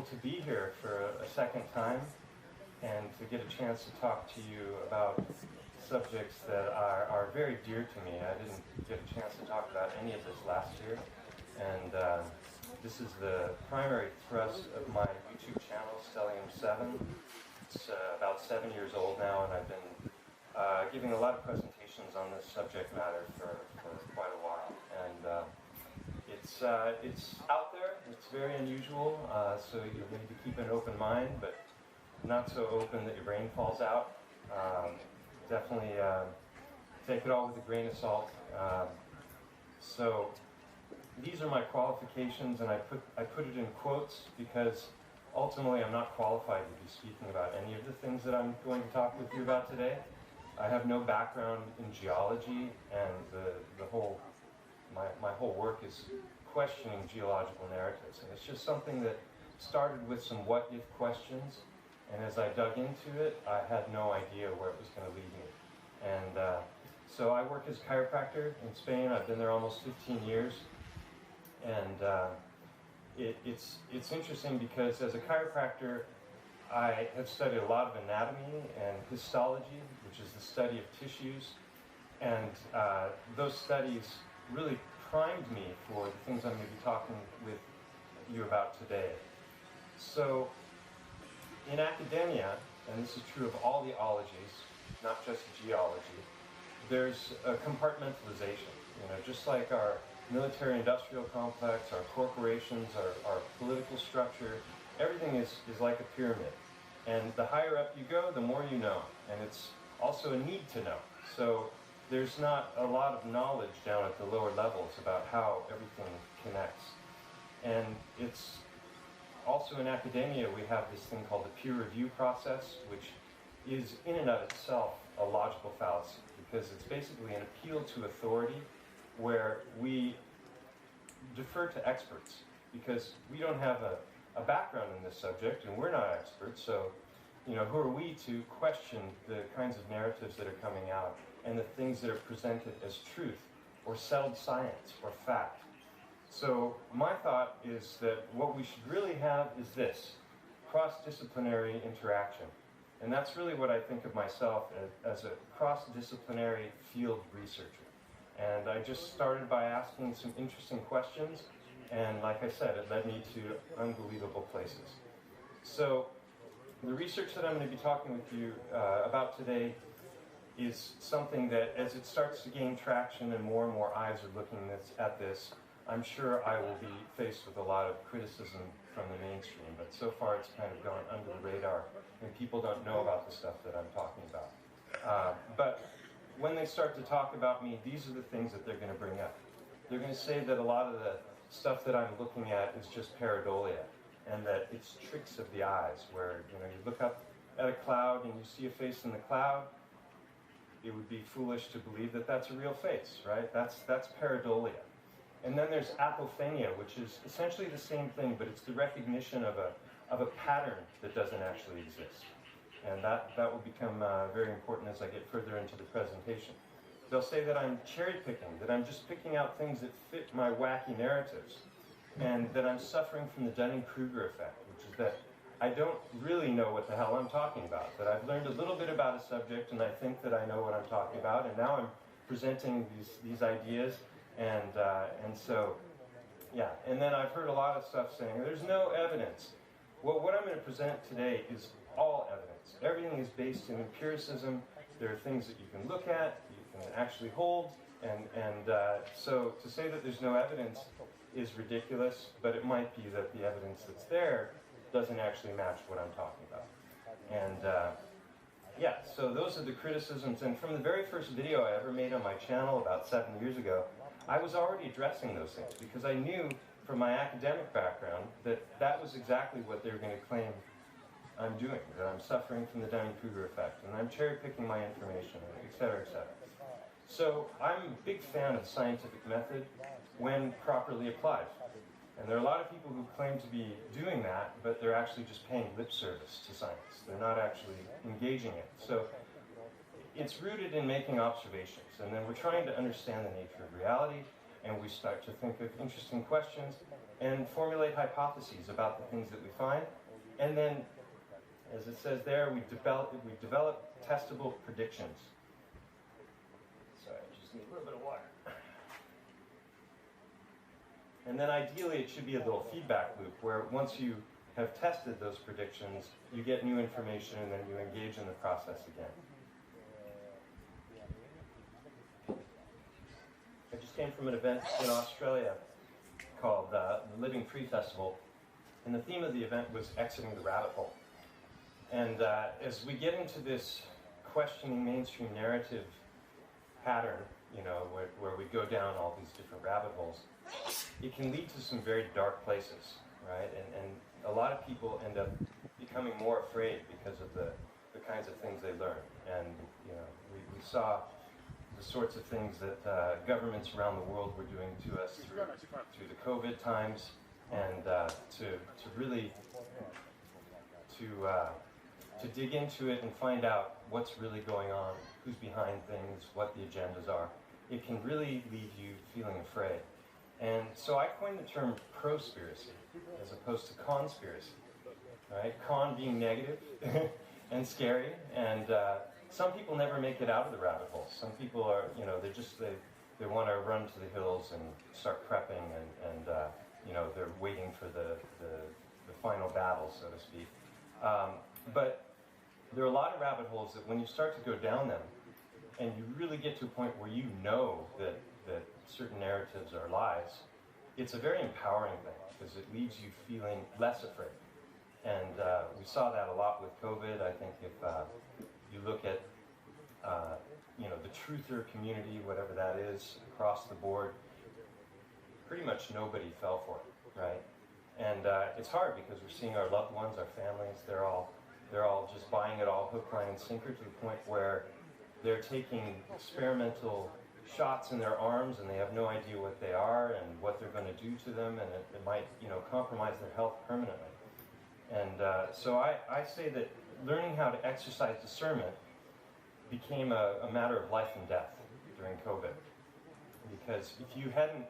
to be here for a second time and to get a chance to talk to you about subjects that are very dear to me. I didn't get a chance to talk about any of this last year, and this is the primary thrust of my YouTube channel, Stellium 7. It's about 7 years old now, and I've been giving a lot of presentations on this subject matter for quite a while. And it's out there, it's very unusual, so you need to keep an open mind, but not so open that your brain falls out. Definitely take it all with a grain of salt. So these are my qualifications, and I put it in quotes because ultimately I'm not qualified to be speaking about any of the things that I'm going to talk with you about today. I have no background in geology, and my whole work is questioning geological narratives. And it's just something that started with some what-if questions, and as I dug into it, I had no idea where it was going to lead me. And so I work as a chiropractor in Spain. I've been there almost 15 years. And it's interesting because as a chiropractor, I have studied a lot of anatomy and histology, which is the study of tissues. And those studies really primed me for the things I'm going to be talking with you about today. So in academia, and this is true of all the ologies, not just geology, there's a compartmentalization. You know, just like our military-industrial complex, our corporations, our political structure, everything is like a pyramid. And the higher up you go, the more you know. And it's also a need to know. So there's not a lot of knowledge down at the lower levels about how everything connects. And it's also in academia, we have this thing called the peer review process, which is in and of itself a logical fallacy, because it's basically an appeal to authority where we defer to experts, because we don't have a background in this subject and we're not experts. So, you know, who are we to question the kinds of narratives that are coming out and the things that are presented as truth or settled science or fact? So my thought is that what we should really have is this, cross-disciplinary interaction. And that's really what I think of myself as a cross-disciplinary field researcher. And I just started by asking some interesting questions, and like I said, it led me to unbelievable places. So the research that I'm going to be talking with you about today is something that, as it starts to gain traction and more eyes are looking at this, I'm sure I will be faced with a lot of criticism from the mainstream, but so far it's kind of gone under the radar, and people don't know about the stuff that I'm talking about. But when they start to talk about me, these are the things that they're going to bring up. They're going to say that a lot of the stuff that I'm looking at is just pareidolia, and that it's tricks of the eyes, where you look up at a cloud and you see a face in the cloud. It would be foolish to believe that that's a real face, right? That's pareidolia. And then there's apophenia, which is essentially the same thing, but it's the recognition of a pattern that doesn't actually exist. And that will become very important as I get further into the presentation. They'll say that I'm cherry picking, that I'm just picking out things that fit my wacky narratives, and that I'm suffering from the Dunning-Kruger effect, which is that I don't really know what the hell I'm talking about, that I've learned a little bit about a subject and I think that I know what I'm talking about, and now I'm presenting these ideas. And so, yeah. And then I've heard a lot of stuff saying, there's no evidence. Well, what I'm going to present today is all evidence. Everything is based in empiricism. There are things that you can look at, you can actually hold, and so to say that there's no evidence is ridiculous, but it might be that the evidence that's there doesn't actually match what I'm talking about. And yeah, so those are the criticisms. And from the very first video I ever made on my channel about 7 years ago, I was already addressing those things because I knew from my academic background that that was exactly what they were going to claim I'm doing, that I'm suffering from the Dunning-Kruger effect, and I'm cherry-picking my information, et cetera, et cetera. So I'm a big fan of the scientific method when properly applied. And there are a lot of people who claim to be doing that, but they're actually just paying lip service to science. They're not actually engaging it. So it's rooted in making observations, and then we're trying to understand the nature of reality, and we start to think of interesting questions and formulate hypotheses about the things that we find. And then, as it says there, we develop testable predictions. Sorry, I just need a little bit of water. And then ideally it should be a little feedback loop where once you have tested those predictions, you get new information and then you engage in the process again. I just came from an event in Australia called the Living Tree Festival, and the theme of the event was exiting the rabbit hole. And as we get into this questioning mainstream narrative pattern, you know, where we go down all these different rabbit holes, it can lead to some very dark places, right? And a lot of people end up becoming more afraid because of the kinds of things they learn. And, you know, we saw the sorts of things that governments around the world were doing to us through the COVID times, and to really to dig into it and find out what's really going on, who's behind things, what the agendas are. It can really leave you feeling afraid. And so I coined the term prospiracy as opposed to conspiracy, right? Con being negative and scary, and some people never make it out of the rabbit hole. Some people are, you know, they want to run to the hills and start prepping, and you know, they're waiting for the final battle, so to speak. But there are a lot of rabbit holes that when you start to go down them, and you really get to a point where you know that certain narratives are lies, it's a very empowering thing because it leaves you feeling less afraid. And we saw that a lot with COVID. I think if you look at you know, the truther community, whatever that is, across the board, pretty much nobody fell for it, right? And it's hard because we're seeing our loved ones, our families, they're all just buying it all hook, line, and sinker to the point where they're taking experimental shots in their arms and they have no idea what they are and what they're going to do to them, and it might, you know, compromise their health permanently. And so I say that learning how to exercise discernment became a matter of life and death during COVID. Because if you hadn't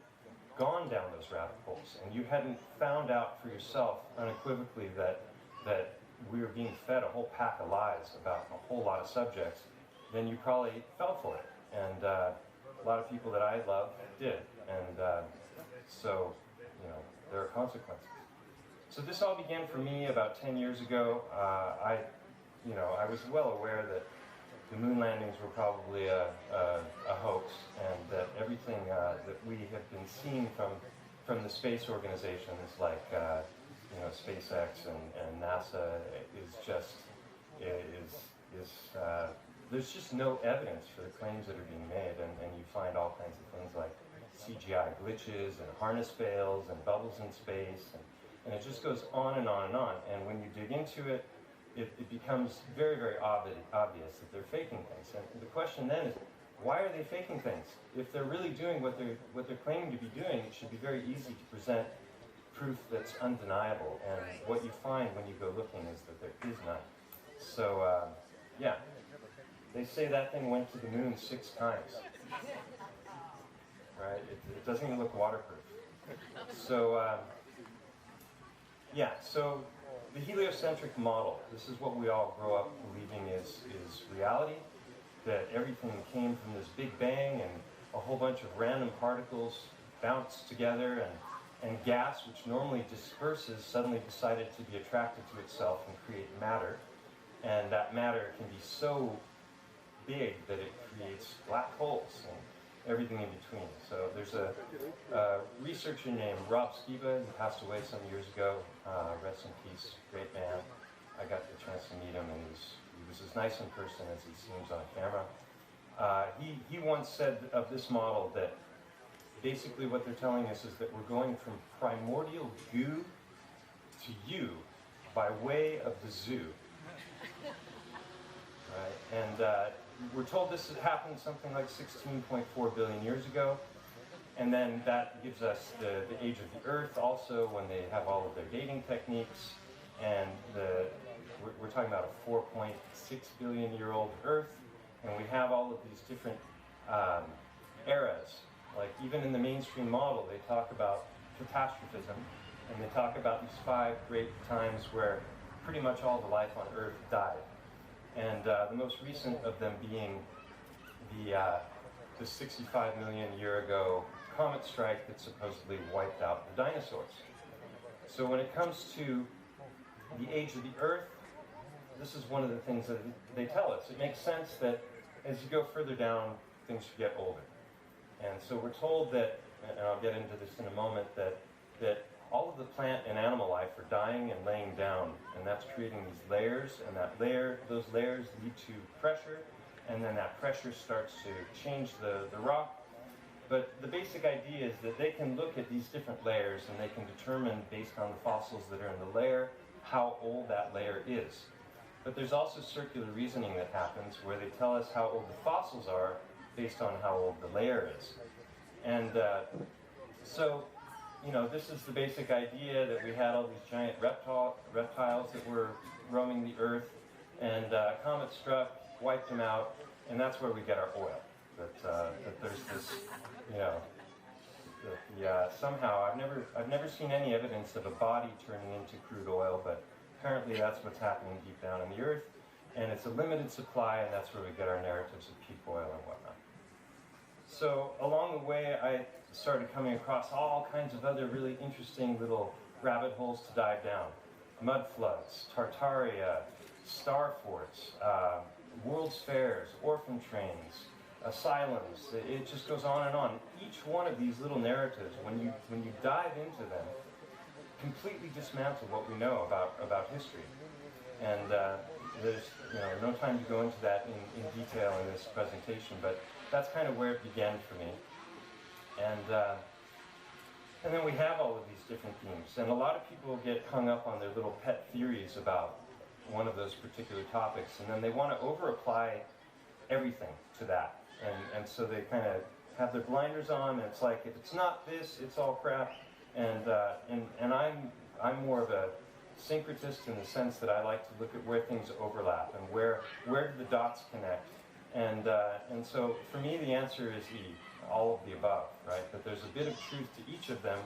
gone down those rabbit holes and you hadn't found out for yourself unequivocally that we were being fed a whole pack of lies about a whole lot of subjects, then you probably fell for it. And a lot of people that I love did. And so, you know, there are consequences. So this all began for me about 10 years ago. I was well aware that the moon landings were probably a hoax, and that everything that we have been seeing from the space organizations like you know, SpaceX and NASA there's just no evidence for the claims that are being made, and you find all kinds of things like CGI glitches and harness fails and bubbles in space, and it just goes on and on and on. And when you dig into it, it becomes very, very obvious that they're faking things. And the question then is, why are they faking things? If they're really doing what they're claiming to be doing, it should be very easy to present proof that's undeniable. And what you find when you go looking is that there is none. So, yeah. They say that thing went to the moon 6 times. Right? It doesn't even look waterproof. So, yeah, so the heliocentric model, this is what we all grow up believing is reality, that everything came from this big bang and a whole bunch of random particles bounced together, and gas, which normally disperses, suddenly decided to be attracted to itself and create matter. And that matter can be so big that it creates black holes and everything in between. So there's a researcher named Rob Skiba, who passed away some years ago. Rest in peace, great man. I got the chance to meet him, and he was as nice in person as he seems on camera. He once said of this model that basically what they're telling us is that we're going from primordial goo to you by way of the zoo. Right? And we're told this happened something like 16.4 billion years ago, and then that gives us the age of the Earth also, when they have all of their dating techniques, and we're talking about a 4.6 billion year old Earth, and we have all of these different eras Like even in the mainstream model, they talk about catastrophism, and they talk about these 5 great times where pretty much all the life on Earth died. And the most recent of them being the 65 million year ago comet strike that supposedly wiped out the dinosaurs. So when it comes to the age of the Earth, this is one of the things that they tell us. It makes sense that as you go further down, things get older. And so we're told that, and I'll get into this in a moment, that all of the plant and animal life are dying and laying down, and that's creating these layers, and those layers lead to pressure, and then that pressure starts to change the rock. But the basic idea is that they can look at these different layers and they can determine, based on the fossils that are in the layer, how old that layer is. But there's also circular reasoning that happens where they tell us how old the fossils are based on how old the layer is. And so, you know, this is the basic idea that we had all these giant reptiles that were roaming the Earth, and a comet struck, wiped them out, and that's where we get our oil. That there's this, you know, somehow I've never seen any evidence of a body turning into crude oil, but apparently that's what's happening deep down in the Earth, and it's a limited supply, and that's where we get our narratives of peak oil and whatnot. So along the way, I started coming across all kinds of other really interesting little rabbit holes to dive down. Mud floods, Tartaria, star forts, world's fairs, orphan trains, asylums. It just goes on and on. Each one of these little narratives, when you dive into them, completely dismantle what we know about history. And there's no time to go into that in detail in this presentation, but that's kind of where it began for me. And then we have all of these different themes, and a lot of people get hung up on their little pet theories about one of those particular topics, and then they want to over-apply everything to that. And so they kind of have their blinders on, and it's like, if it's not this, it's all crap. And I'm more of a syncretist in the sense that I like to look at where things overlap and where do the dots connect. And so for me, the answer is E, all of the above, right? That there's a bit of truth to each of them,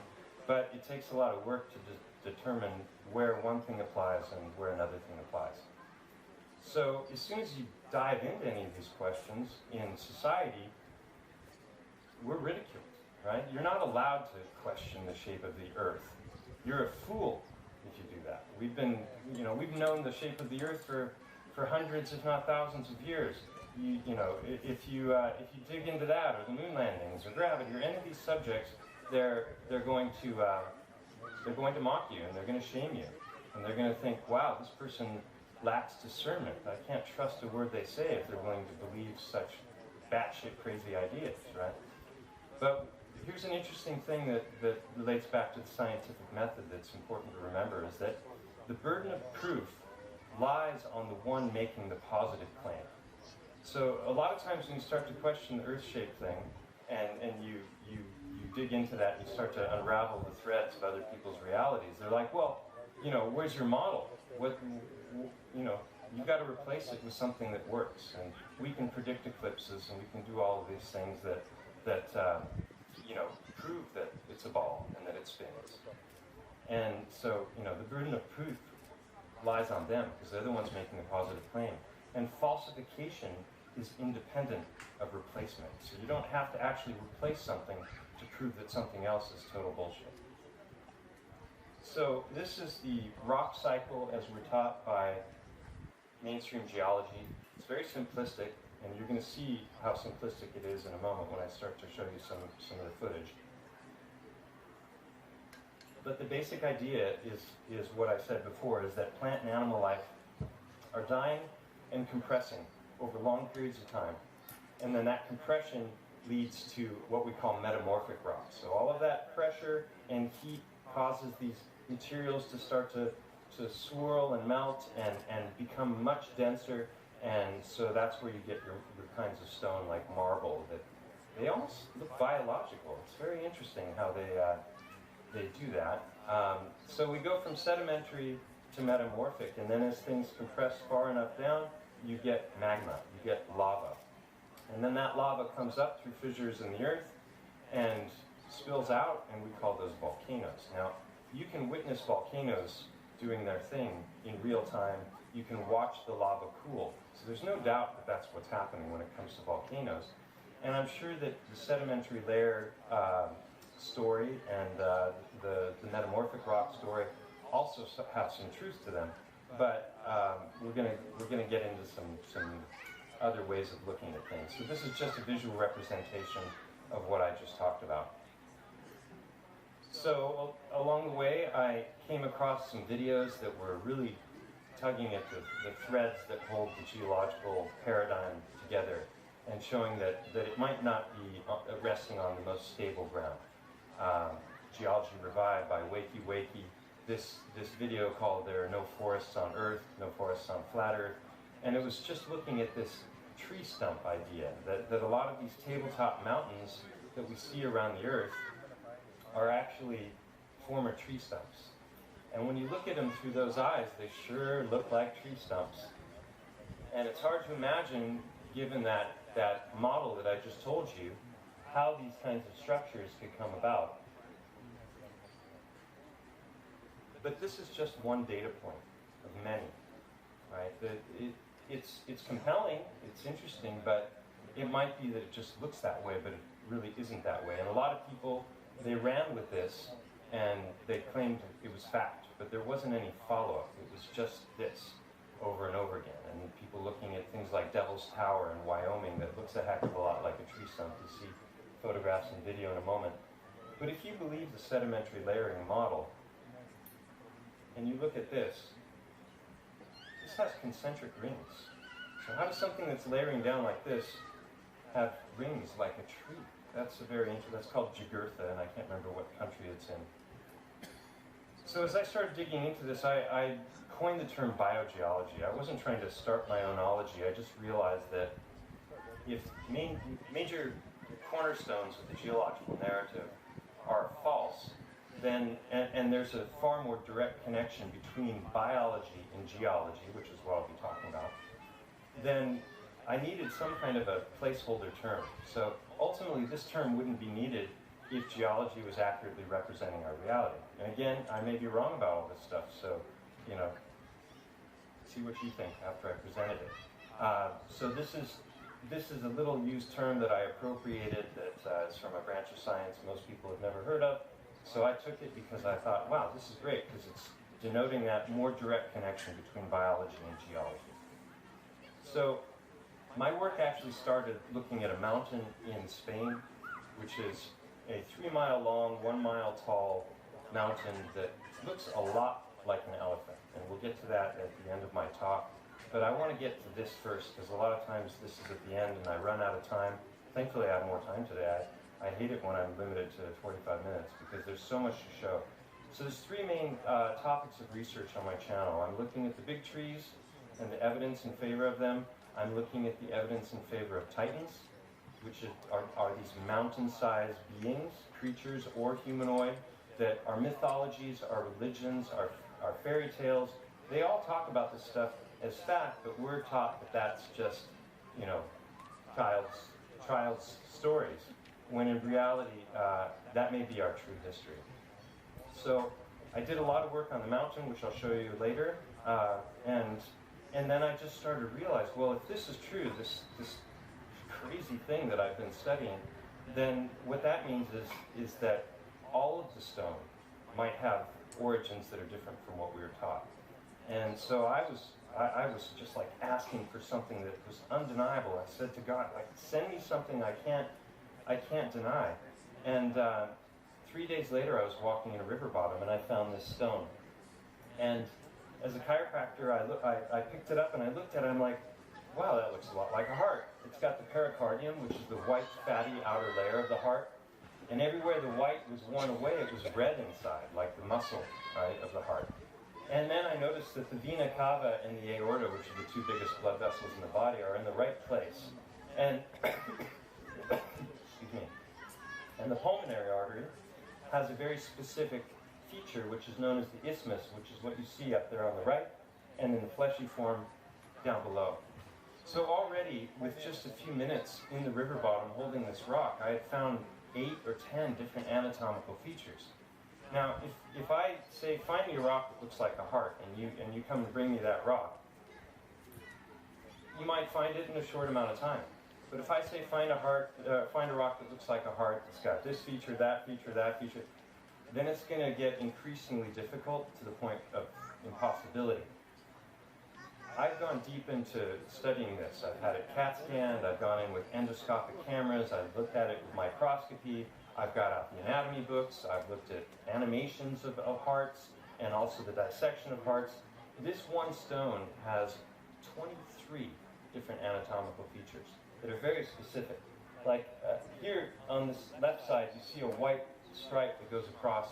but it takes a lot of work to determine where one thing applies and where another thing applies. So as soon as you dive into any of these questions in society, we're ridiculed, right? You're not allowed to question the shape of the Earth. You're a fool if you do that. We've known the shape of the Earth for hundreds, if not thousands of years. If you dig into that, or the moon landings, or gravity, or any of these subjects, they're going to mock you, and they're going to shame you, and they're going to think, wow, this person lacks discernment. I can't trust a word they say if they're willing to believe such batshit crazy ideas, right? But here's an interesting thing that relates back to the scientific method that's important to remember, is that the burden of proof lies on the one making the positive claim. So a lot of times when you start to question the Earth-shaped thing, and you dig into that, and you start to unravel the threads of other people's realities, they're like, well, where's your model? You've got to replace it with something that works. And we can predict eclipses, and we can do all of these things that prove that it's a ball and that it spins. And so, the burden of proof lies on them, because they're the ones making the positive claim. And falsification is independent of replacement. So you don't have to actually replace something to prove that something else is total bullshit. So this is the rock cycle as we're taught by mainstream geology. It's very simplistic, and you're going to see how simplistic it is in a moment when I start to show you some of the footage. But the basic idea is what I said before, is that plant and animal life are dying and compressing over long periods of time. And then that compression leads to what we call metamorphic rocks. So all of that pressure and heat causes these materials to start to swirl and melt and become much denser. And so that's where you get your kinds of stone like marble that they almost look biological. It's very interesting how they do that. So we go from sedimentary to metamorphic, and then as things compress far enough down, you get magma, you get lava. And then that lava comes up through fissures in the earth, and spills out, and we call those volcanoes. Now, you can witness volcanoes doing their thing in real time. You can watch the lava cool. So there's no doubt that that's what's happening when it comes to volcanoes. And I'm sure that the sedimentary layer story and the metamorphic rock story also have some truth to them. But we're gonna get into some other ways of looking at things. So this is just a visual representation of what I just talked about. So along the way, I came across some videos that were really tugging at the threads that hold the geological paradigm together, and showing that it might not be resting on the most stable ground. Geology Revived by Wakey Wakey. This video called "There Are No Forests on Earth, No Forests on Flat Earth," and it was just looking at this tree stump idea, that a lot of these tabletop mountains that we see around the Earth are actually former tree stumps. And when you look at them through those eyes, they sure look like tree stumps. And it's hard to imagine, given that model that I just told you, how these kinds of structures could come about. But this is just one data point of many, right? It's compelling, it's interesting, but it might be that it just looks that way, but it really isn't that way. And a lot of people, they ran with this and they claimed it was fact, but there wasn't any follow-up. It was just this over and over again. And people looking at things like Devil's Tower in Wyoming that looks a heck of a lot like a tree stump. You see photographs and video in a moment. But if you believe the sedimentary layering model, and you look at this has concentric rings. So how does something that's layering down like this have rings like a tree? That's that's called Jugurtha, and I can't remember what country it's in. So as I started digging into this, I coined the term biogeology. I wasn't trying to start my own ology. I just realized that if major cornerstones of the geological narrative are false, then, and there's a far more direct connection between biology and geology, which is what I'll be talking about, then I needed some kind of a placeholder term. So ultimately, this term wouldn't be needed if geology was accurately representing our reality. And again, I may be wrong about all this stuff, so, you know, see what you think after I presented it. So this is a little used term that I appropriated that is from a branch of science most people have never heard of. So I took it because I thought, wow, this is great, because it's denoting that more direct connection between biology and geology. So my work actually started looking at a mountain in Spain, which is a 3-mile long, 1-mile tall mountain that looks a lot like an elephant. And we'll get to that at the end of my talk. But I want to get to this first, because a lot of times this is at the end and I run out of time. Thankfully, I have more time today. I hate it when I'm limited to 45 minutes because there's so much to show. So there's 3 main topics of research on my channel. I'm looking at the big trees and the evidence in favor of them. I'm looking at the evidence in favor of titans, which are these mountain-sized beings, creatures or humanoid, that are mythologies, are religions, are fairy tales. They all talk about this stuff as fact, but we're taught that that's just, you know, child's stories, when in reality, that may be our true history. So I did a lot of work on the mountain, which I'll show you later, and then I just started to realize, well, if this is true, this crazy thing that I've been studying, then what that means is that all of the stone might have origins that are different from what we were taught. And so I was just like asking for something that was undeniable. I said to God, like, send me something I can't deny. And 3 days later, I was walking in a river bottom and I found this stone. And as a chiropractor, I picked it up and I looked at it and I'm like, wow, that looks a lot like a heart. It's got the pericardium, which is the white, fatty outer layer of the heart. And everywhere the white was worn away, it was red inside, like the muscle, right, of the heart. And then I noticed that the vena cava and the aorta, which are the 2 biggest blood vessels in the body, are in the right place. And, excuse me, and the pulmonary artery has a very specific feature, which is known as the isthmus, which is what you see up there on the right, and in the fleshy form down below. So already, with just a few minutes in the river bottom holding this rock, I had found 8 or 10 different anatomical features. Now, if I say, find me a rock that looks like a heart, and you come and bring me that rock, you might find it in a short amount of time. But if I say, find a rock that looks like a heart, that's got this feature, that feature, that feature, then it's going to get increasingly difficult to the point of impossibility. I've gone deep into studying this. I've had it CAT scanned, I've gone in with endoscopic cameras, I've looked at it with microscopy, I've got out the anatomy books, I've looked at animations of hearts, and also the dissection of hearts. This one stone has 23 different anatomical features that are very specific. Like here on this left side, you see a white stripe that goes across.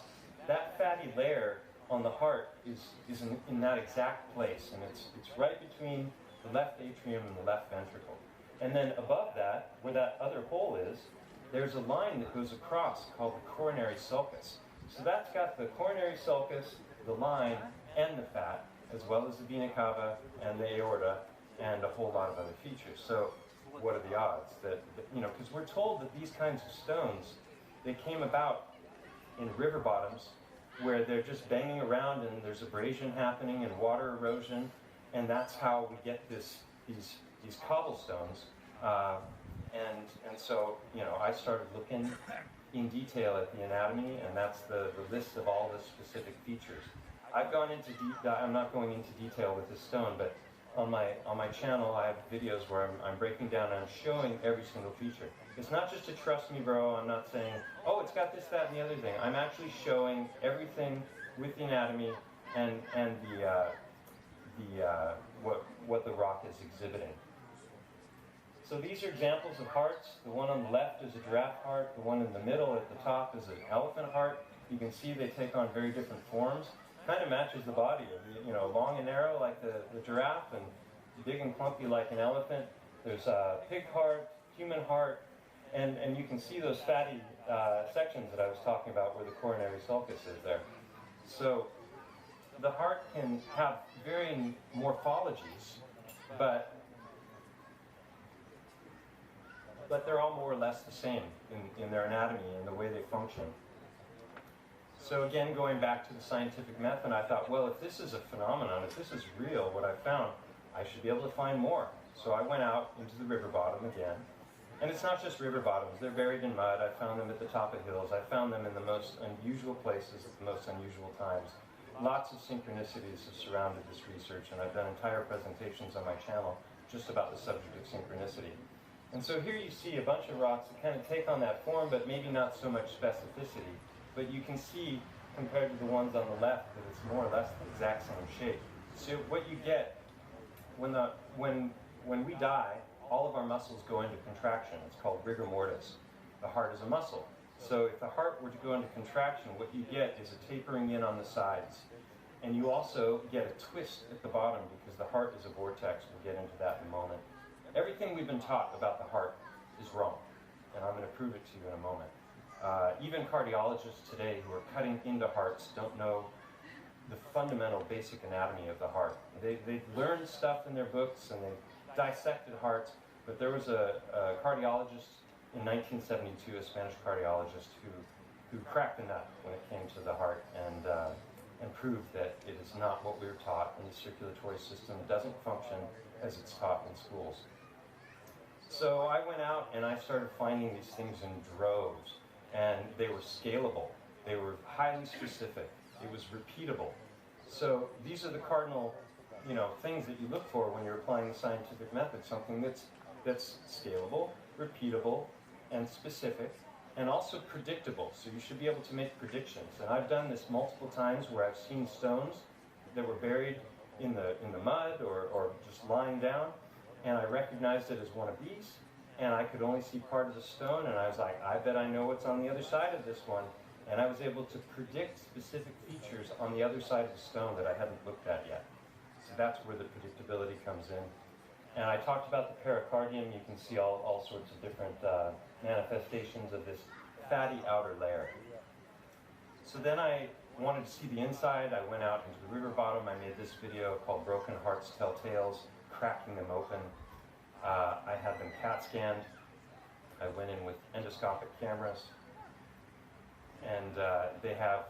That fatty layer on the heart is in that exact place, and it's right between the left atrium and the left ventricle. And then above that, where that other hole is, there's a line that goes across called the coronary sulcus. So that's got the coronary sulcus, the line, and the fat, as well as the vena cava and the aorta, and a whole lot of other features. So what are the odds that you know, because we're told that these kinds of stones, they came about in river bottoms where they're just banging around and there's abrasion happening and water erosion, and that's how we get these cobblestones. And so, you know, I started looking in detail at the anatomy, and that's the list of all the specific features. I've gone into I'm not going into detail with this stone, but on my channel I have videos where I'm breaking down and I'm showing every single feature. It's not just a trust me bro, I'm not saying, oh, it's got this, that, and the other thing. I'm actually showing everything with the anatomy and what the rock is exhibiting. So these are examples of hearts. The one on the left is a giraffe heart. The one in the middle at the top is an elephant heart. You can see they take on very different forms. Kind of matches the body, you know, long and narrow like the giraffe, and big and clumpy like an elephant. There's a pig heart, human heart, and you can see those fatty sections that I was talking about where the coronary sulcus is there. So the heart can have varying morphologies, but they're all more or less the same in their anatomy and the way they function. So again, going back to the scientific method, I thought, well, if this is a phenomenon, if this is real, what I found, I should be able to find more. So I went out into the river bottom again. And it's not just river bottoms, they're buried in mud. I found them at the top of hills. I found them in the most unusual places at the most unusual times. Lots of synchronicities have surrounded this research, and I've done entire presentations on my channel just about the subject of synchronicity. And so here you see a bunch of rocks that kind of take on that form, but maybe not so much specificity. But you can see, compared to the ones on the left, that it's more or less the exact same shape. So what you get, when we die, all of our muscles go into contraction. It's called rigor mortis. The heart is a muscle. So if the heart were to go into contraction, what you get is a tapering in on the sides. And you also get a twist at the bottom because the heart is a vortex. We'll get into that in a moment. Everything we've been taught about the heart is wrong. And I'm going to prove it to you in a moment. Even cardiologists today who are cutting into hearts don't know the fundamental basic anatomy of the heart. They've learned stuff in their books and they've dissected hearts, but there was a cardiologist in 1972, a Spanish cardiologist, who cracked the nut when it came to the heart and proved that it is not what we were taught, and the circulatory system doesn't function as it's taught in schools. So I went out and I started finding these things in droves. And they were scalable, they were highly specific, it was repeatable. So these are the cardinal, you know, things that you look for when you're applying the scientific method, something that's scalable, repeatable, and specific, and also predictable. So you should be able to make predictions. And I've done this multiple times where I've seen stones that were buried in the mud or just lying down, and I recognized it as one of these. And I could only see part of the stone, and I was like, I bet I know what's on the other side of this one. And I was able to predict specific features on the other side of the stone that I hadn't looked at yet. So that's where the predictability comes in. And I talked about the pericardium. You can see all sorts of different manifestations of this fatty outer layer. So then I wanted to see the inside. I went out into the river bottom. I made this video called Broken Hearts Tell Tales, cracking them open. I had them CAT scanned. I went in with endoscopic cameras. And they have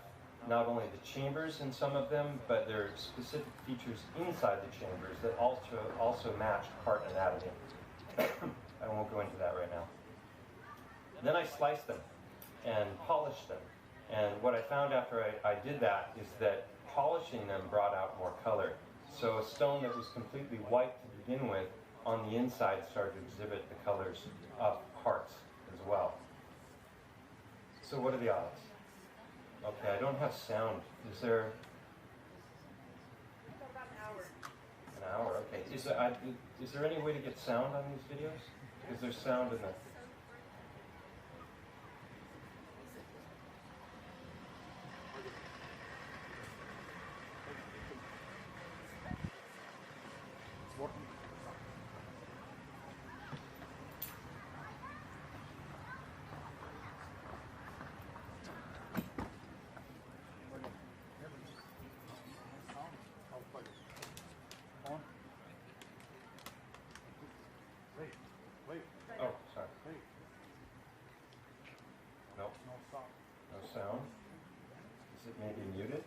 not only the chambers in some of them, but there are specific features inside the chambers that also match heart anatomy. I won't go into that right now. Then I sliced them and polished them. And what I found after I did that is that polishing them brought out more color. So a stone that was completely white to begin with, on the inside started to exhibit the colors of hearts as well. So what are the odds? Okay, I don't have sound. Is there... About an hour. An hour, okay. Is there any way to get sound on these videos? Because there's sound in the... Oh, sorry. Nope. No sound. Is it maybe muted?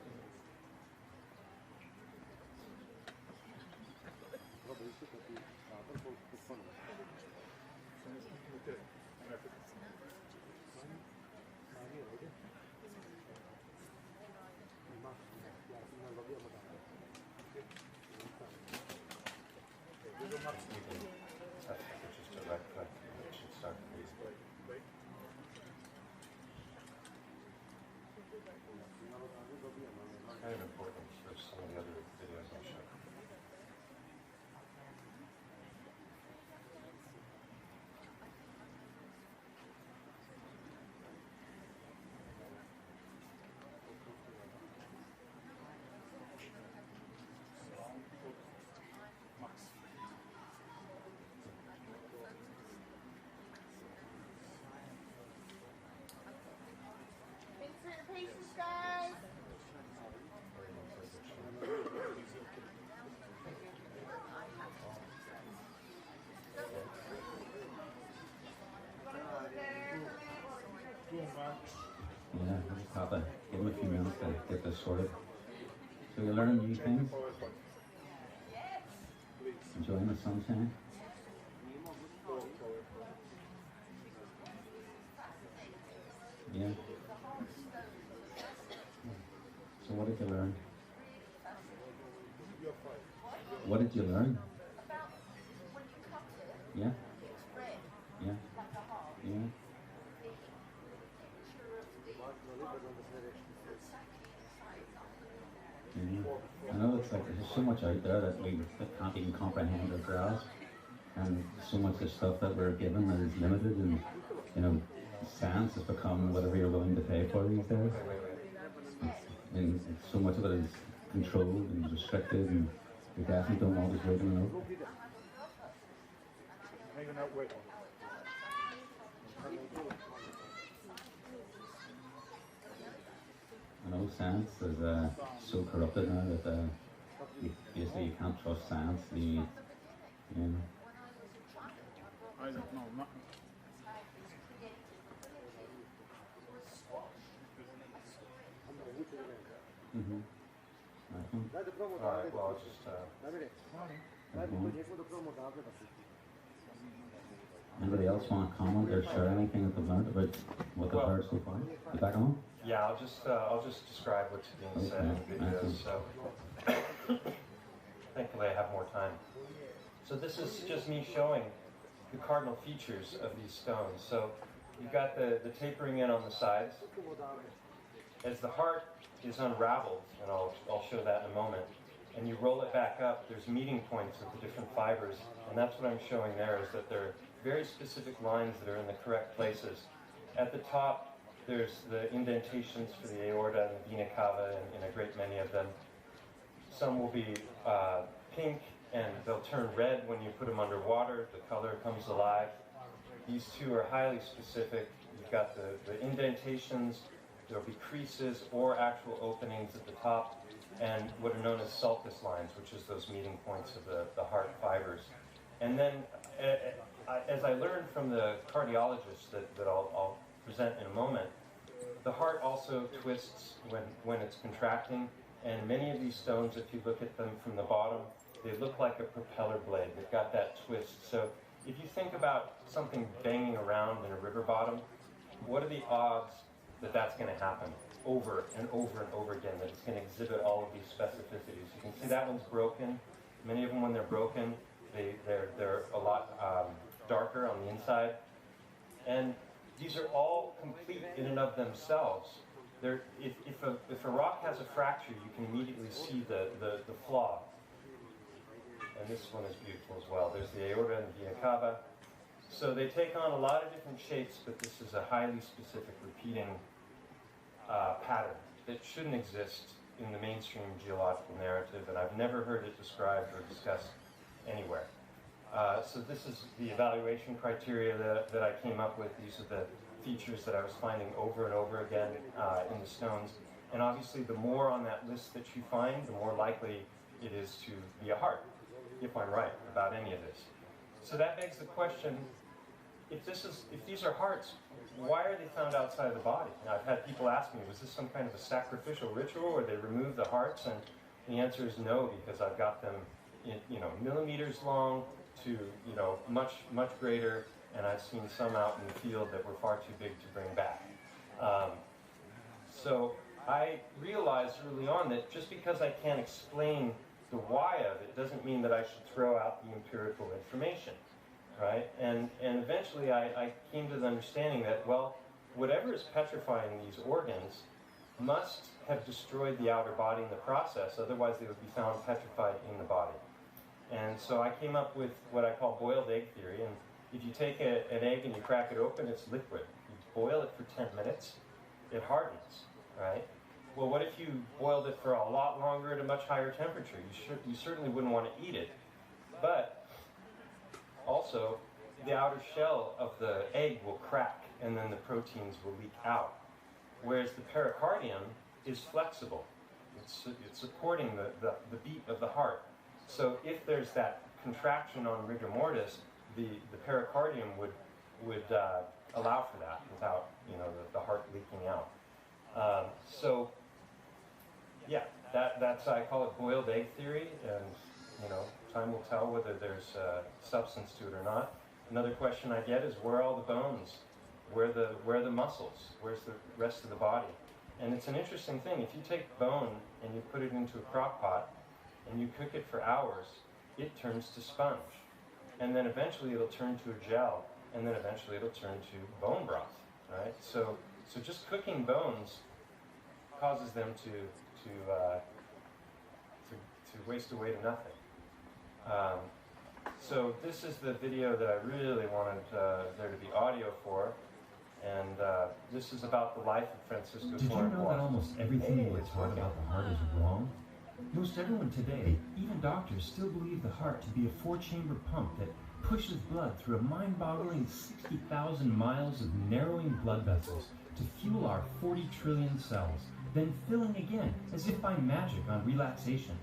Kind of important for some of the other videos I'll show. Pieces, guys. Yeah, I just thought I'd give them a few minutes to get this sorted. So you're learning new things? Enjoying the sunshine? Yeah. So what did you learn? What did you learn? Yeah? Yeah? Yeah? I know it's like there's so much out there that we can't even comprehend or grasp, and so much of stuff that we're given that is limited, and you know, science has become whatever you're willing to pay for these days. And so much of it is controlled and restricted, and we definitely don't always wait to know. I know science is so corrupted now that basically you can't trust science. I don't know. Alright, well, I'll just... Anybody else want to comment or share anything that they've learned about what they've heard so far? You back on? Yeah, I'll just describe what's being said in the videos. So, thankfully I have more time. So this is just me showing the cardinal features of these stones. So you've got the tapering in on the sides. As the heart is unraveled, and I'll show that in a moment, and you roll it back up, there's meeting points of the different fibers, and that's what I'm showing there, is that there are very specific lines that are in the correct places. At the top, there's the indentations for the aorta and the vena cava, and a great many of them. Some will be pink, and they'll turn red when you put them underwater. The color comes alive. These two are highly specific. You've got the indentations. There'll be creases or actual openings at the top, and what are known as sulcus lines, which is those meeting points of the heart fibers. And then, as I learned from the cardiologists that I'll present in a moment, The heart also twists when it's contracting, and many of these stones, if you look at them from the bottom, they look like a propeller blade. They've got that twist. So if you think about something banging around in a river bottom, what are the odds that that's going to happen over and over and over again, that it's going to exhibit all of these specificities? You can see that one's broken. Many of them, when they're broken, they're a lot darker on the inside. And these are all complete in and of themselves. If a rock has a fracture, you can immediately see the flaw. And this one is beautiful as well. There's the aorta and the vena cava. So they take on a lot of different shapes, but this is a highly specific repeating pattern that shouldn't exist in the mainstream geological narrative, and I've never heard it described or discussed anywhere. So this is the evaluation criteria that I came up with. These are the features that I was finding over and over again in the stones. And obviously the more on that list that you find, the more likely it is to be a heart, if I'm right about any of this. So that begs the question, if these are hearts, why are they found outside of the body? Now, I've had people ask me, was this some kind of a sacrificial ritual where they remove the hearts? And the answer is no, because I've got them in, millimeters long to, much, much greater, and I've seen some out in the field that were far too big to bring back. So I realized early on that just because I can't explain the why of it doesn't mean that I should throw out the empirical information, right? And eventually I came to the understanding that, well, whatever is petrifying these organs must have destroyed the outer body in the process, otherwise they would be found petrified in the body. And so I came up with what I call boiled egg theory, and if you take an egg and you crack it open, it's liquid. You boil it for 10 minutes, it hardens, right? Well, what if you boiled it for a lot longer at a much higher temperature? You certainly wouldn't want to eat it. But also, the outer shell of the egg will crack, and then the proteins will leak out. Whereas the pericardium is flexible. It's supporting the beat of the heart. So if there's that contraction on rigor mortis, the pericardium would allow for that without the heart leaking out. So yeah, that's I call it boiled egg theory, and time will tell whether there's substance to it or not. Another question I get is, where are all the bones? Where are the muscles? Where's the rest of the body? And it's an interesting thing. If you take bone and you put it into a crock pot and you cook it for hours, it turns to sponge. And then eventually it'll turn to a gel, and then eventually it'll turn to bone broth, right? So just cooking bones causes them to waste away to nothing. So this is the video that I really wanted there to be audio for, and this is about the life of Francisco Did you know that almost everything we're taught about the heart is wrong? Most everyone today, even doctors, still believe the heart to be a 4-chamber pump that pushes blood through a mind-boggling 60,000 miles of narrowing blood vessels to fuel our 40 trillion cells, then filling again as if by magic on relaxation.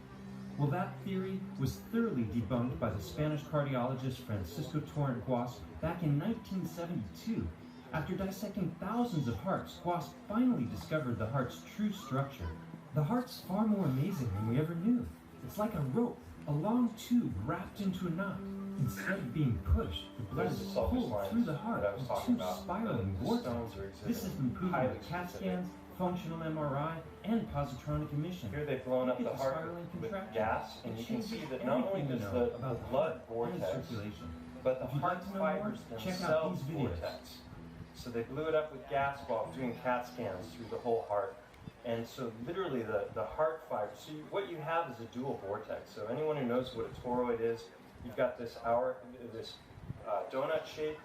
Well, that theory was thoroughly debunked by the Spanish cardiologist Francisco Torrent Guas back in 1972. After dissecting thousands of hearts, Guas finally discovered the heart's true structure. The heart's far more amazing than we ever knew. It's like a rope, a long tube wrapped into a knot. Instead of being pushed, the blood is pulled through the heart in 2 spiraling vortices. This has been proven with CAT scans, functional MRI, and positronic emission. Here they've blown up the heart with gas, and you can see that not only does the blood vortex, but the heart fibers themselves vortex. So they blew it up with gas while doing CAT scans through the whole heart. And so literally the heart fibers, so what you have is a dual vortex. So anyone who knows what a toroid is, you've got this donut shape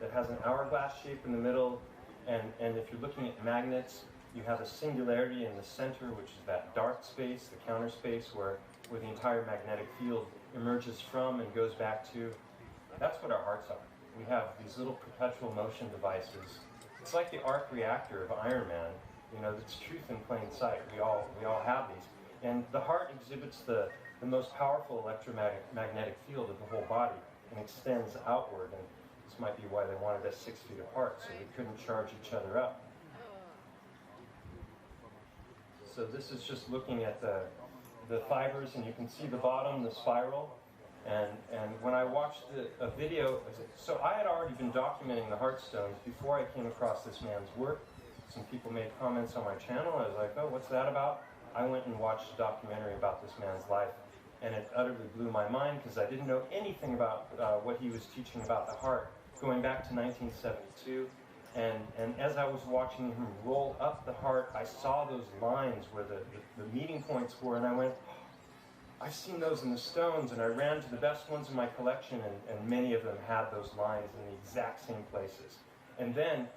that has an hourglass shape in the middle, and if you're looking at magnets, you have a singularity in the center, which is that dark space, the counter space, where the entire magnetic field emerges from and goes back to. That's what our hearts are. We have these little perpetual motion devices. It's like the arc reactor of Iron Man. That's truth in plain sight. We all have these. And the heart exhibits the most powerful electromagnetic field of the whole body and extends outward. And this might be why they wanted us 6 feet apart, so we couldn't charge each other up. So this is just looking at the fibers, and you can see the bottom, the spiral. And when I watched a video, so I had already been documenting the heart stones before I came across this man's work. Some people made comments on my channel. I was like, oh, what's that about? I went and watched a documentary about this man's life, and it utterly blew my mind because I didn't know anything about what he was teaching about the heart, going back to 1972. And as I was watching him roll up the heart, I saw those lines where the meeting points were, and I went, I've seen those in the stones, and I ran to the best ones in my collection, and many of them had those lines in the exact same places. And then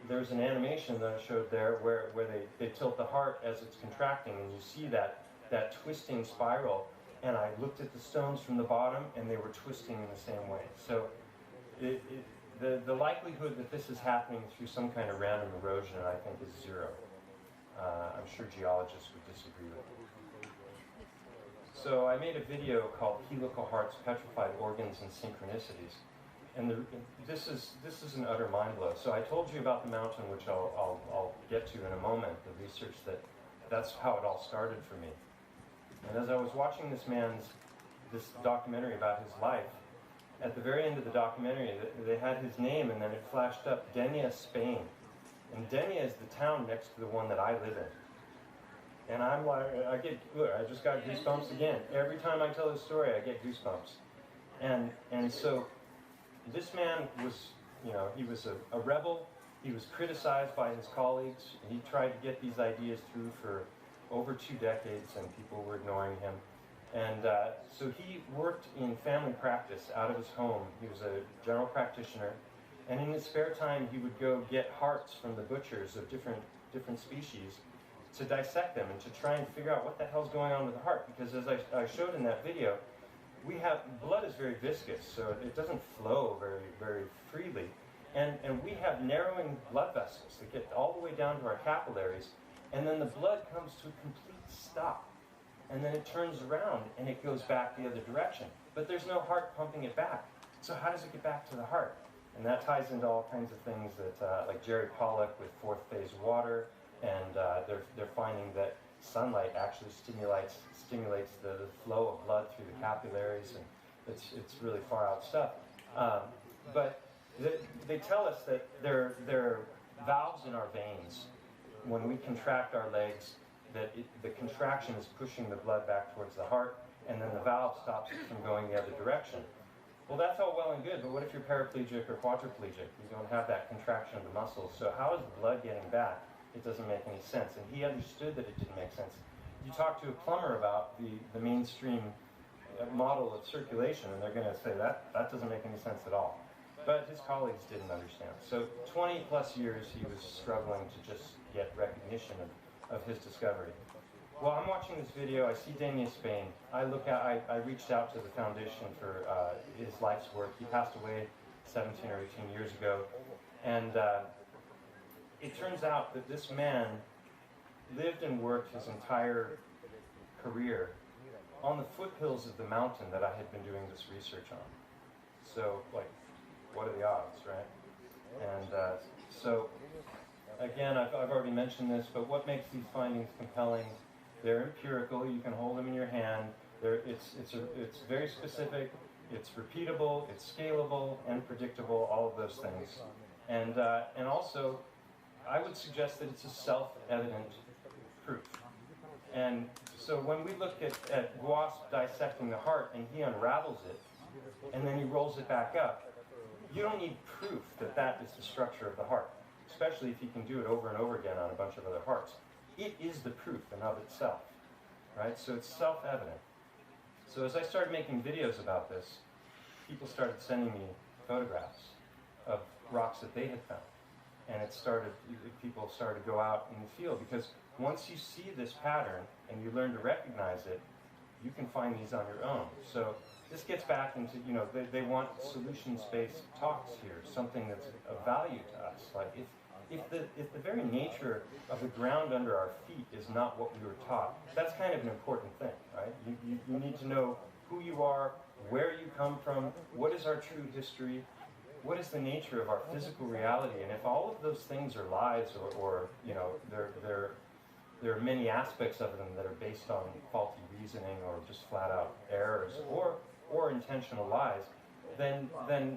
there's an animation that I showed there where they tilt the heart as it's contracting, and you see that twisting spiral. And I looked at the stones from the bottom, and they were twisting in the same way. So the likelihood that this is happening through some kind of random erosion, I think, is zero. I'm sure geologists would disagree with it. So I made a video called Helical Hearts, Petrified Organs and Synchronicities. And this is an utter mind blow. So I told you about the mountain, which I'll get to in a moment, the research that's how it all started for me. And as I was watching this documentary about his life, at the very end of the documentary, they had his name, and then it flashed up, Denia, Spain. And Denia is the town next to the one that I live in. And I'm like, I just got goosebumps again. Every time I tell this story, I get goosebumps. And so this man was, he was a rebel. He was criticized by his colleagues. He tried to get these ideas through for over 2 decades, and people were ignoring him. And so he worked in family practice out of his home. He was a general practitioner. And in his spare time, he would go get hearts from the butchers of different species to dissect them and to try and figure out what the hell's going on with the heart. Because as I showed in that video, blood is very viscous, so it doesn't flow very, very freely. And we have narrowing blood vessels that get all the way down to our capillaries, and then the blood comes to a complete stop. And then it turns around and it goes back the other direction. But there's no heart pumping it back. So how does it get back to the heart? And that ties into all kinds of things that, like Jerry Pollack with fourth phase water, and they're finding that sunlight actually stimulates the flow of blood through the capillaries, and it's really far out stuff. But they tell us that there are valves in our veins. When we contract our legs, the contraction is pushing the blood back towards the heart, and then the valve stops it from going the other direction. Well, that's all well and good, but what if you're paraplegic or quadriplegic? You don't have that contraction of the muscles. So how is the blood getting back? It doesn't make any sense. And he understood that it didn't make sense. You talk to a plumber about the mainstream model of circulation, and they're going to say that doesn't make any sense at all. But his colleagues didn't understand. So 20 plus years he was struggling to just get recognition of his discovery. Well, I'm watching this video, I see Denia, Spain. I reached out to the foundation for his life's work. He passed away 17 or 18 years ago. And it turns out that this man lived and worked his entire career on the foothills of the mountain that I had been doing this research on. So, like, what are the odds, right? And so, again, I've already mentioned this, but what makes these findings compelling? They're empirical. You can hold them in your hand. It's very specific. It's repeatable. It's scalable and predictable. All of those things, and also, I would suggest that it's a self-evident proof. And so when we look at Wasp dissecting the heart, and he unravels it, and then he rolls it back up, you don't need proof that that is the structure of the heart, especially if you can do it over and over again on a bunch of other hearts. It is the proof in of itself, right? So it's self-evident. So as I started making videos about this, people started sending me photographs of rocks that they had found. And people started to go out in the field, because once you see this pattern and you learn to recognize it, you can find these on your own. So this gets back into, they want solutions-based talks here, something that's of value to us. Like if the very nature of the ground under our feet is not what we were taught, that's kind of an important thing, right? You need to know who you are, where you come from, what is our true history, what is the nature of our physical reality, and if all of those things are lies or they're there are many aspects of them that are based on faulty reasoning or just flat out errors or intentional lies, then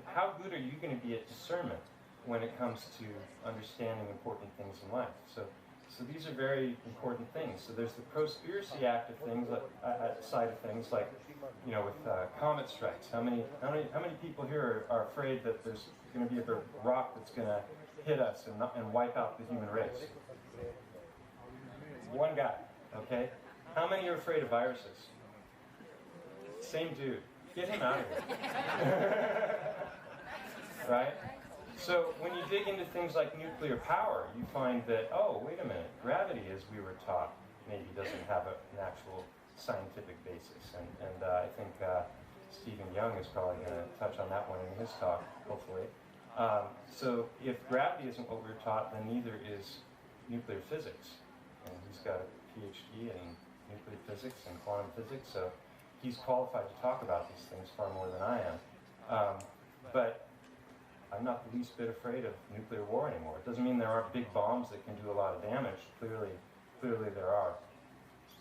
how good are you going to be at discernment when it comes to understanding important things in life? So these are very important things. So there's the prospiracy act of things, side of things, like, you know, with comet strikes. How many people here are afraid that there's going to be a rock that's going to hit us and wipe out the human race? One guy, okay? How many are afraid of viruses? Same dude. Get him out of here. Right? So when you dig into things like nuclear power, you find that, oh, wait a minute, gravity, as we were taught, maybe doesn't have an actual scientific basis. And I think Stephen Young is probably going to touch on that one in his talk, hopefully. So if gravity isn't what we're taught, then neither is nuclear physics. And he's got a PhD in nuclear physics and quantum physics, so he's qualified to talk about these things far more than I am. But I'm not the least bit afraid of nuclear war anymore. It doesn't mean there aren't big bombs that can do a lot of damage. Clearly there are.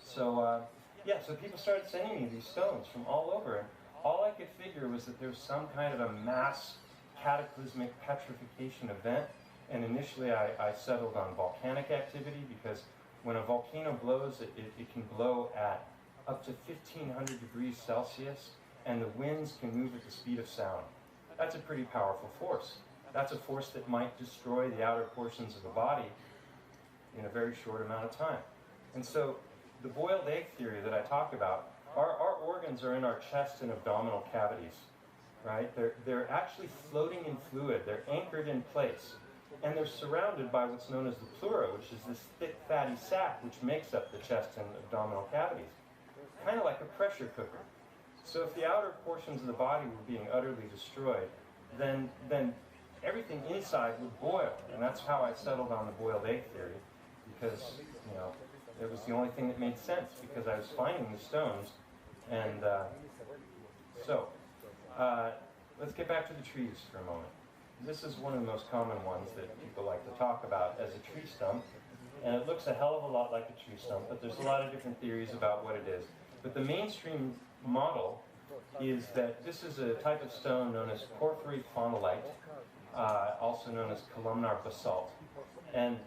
So yeah, so people started sending me these stones from all over, and all I could figure was that there was some kind of a mass cataclysmic petrification event. And initially I settled on volcanic activity, because when a volcano blows, it can blow at up to 1,500 degrees Celsius, and the winds can move at the speed of sound. That's a pretty powerful force. That's a force that might destroy the outer portions of the body in a very short amount of time. And so the boiled egg theory that I talked about, our organs are in our chest and abdominal cavities, right? They're actually floating in fluid. They're anchored in place. And they're surrounded by what's known as the pleura, which is this thick, fatty sac which makes up the chest and abdominal cavities. Kind of like a pressure cooker. So if the outer portions of the body were being utterly destroyed, then everything inside would boil. And that's how I settled on the boiled egg theory, because, you know, it was the only thing that made sense, because I was finding the stones. And let's get back to the trees for a moment. This is one of the most common ones that people like to talk about as a tree stump. And it looks a hell of a lot like a tree stump, but there's a lot of different theories about what it is. But the mainstream model is that this is a type of stone known as porphyry faunolite, also known as columnar basalt. And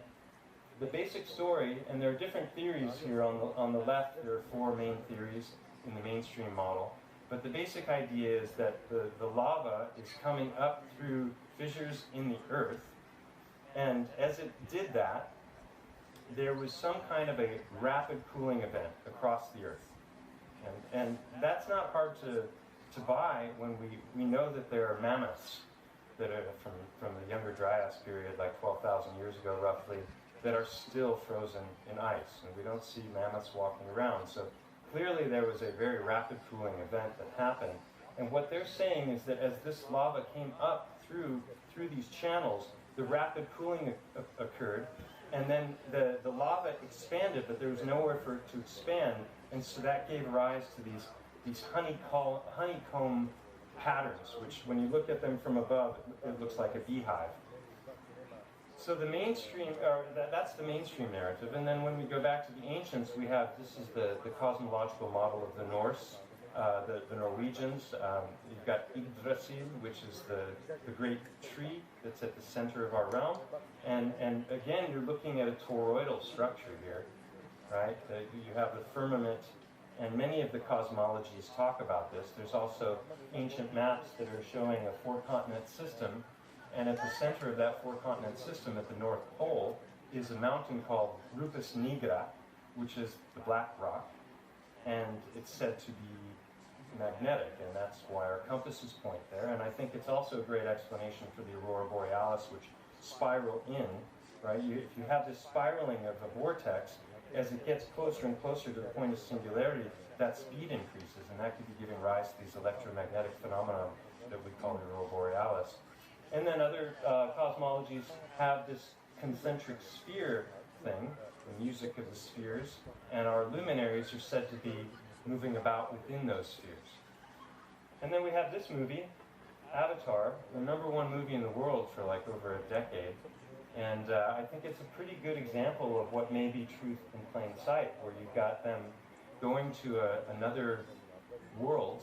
the basic story, and there are different theories here on the left, there are 4 main theories in the mainstream model. But the basic idea is that the lava is coming up through fissures in the earth, and as it did that, there was some kind of a rapid cooling event across the earth. And that's not hard to buy when we know that there are mammoths that are from the Younger Dryas period, like 12,000 years ago roughly, that are still frozen in ice, and we don't see mammoths walking around. So clearly there was a very rapid cooling event that happened. And what they're saying is that as this lava came up through these channels, the rapid cooling occurred, and then the lava expanded, but there was nowhere for it to expand, and so that gave rise to these honeycomb patterns, which when you look at them from above, it looks like a beehive. So the mainstream, that's the mainstream narrative. And then when we go back to the ancients, we have, this is the cosmological model of the Norse, the Norwegians. You've got Yggdrasil, which is the great tree that's at the center of our realm. And again, you're looking at a toroidal structure here, right? You have the firmament, and many of the cosmologies talk about this. There's also ancient maps that are showing a 4-continent system. And at the center of that 4-continent system, at the North Pole, is a mountain called Rupes Nigra, which is the black rock, and it's said to be magnetic, and that's why our compasses point there. And I think it's also a great explanation for the aurora borealis, which spiral in, right? If you have this spiraling of a vortex, as it gets closer and closer to the point of singularity, that speed increases, and that could be giving rise to these electromagnetic phenomena that we call the aurora borealis. And then other cosmologies have this concentric sphere thing, the music of the spheres, and our luminaries are said to be moving about within those spheres. And then we have this movie, Avatar, the #1 movie in the world for like over a decade. And I think it's a pretty good example of what may be truth in plain sight, where you've got them going to another world,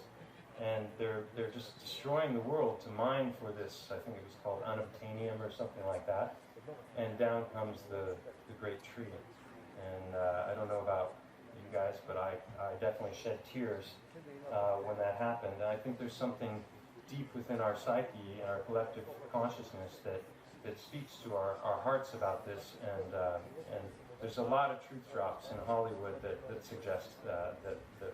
and they're just destroying the world to mine for this, I think it was called unobtainium or something like that, and down comes the great tree. And I don't know about you guys, but I definitely shed tears when that happened. And I think there's something deep within our psyche and our collective consciousness that speaks to our hearts about this, and there's a lot of truth drops in Hollywood that suggest that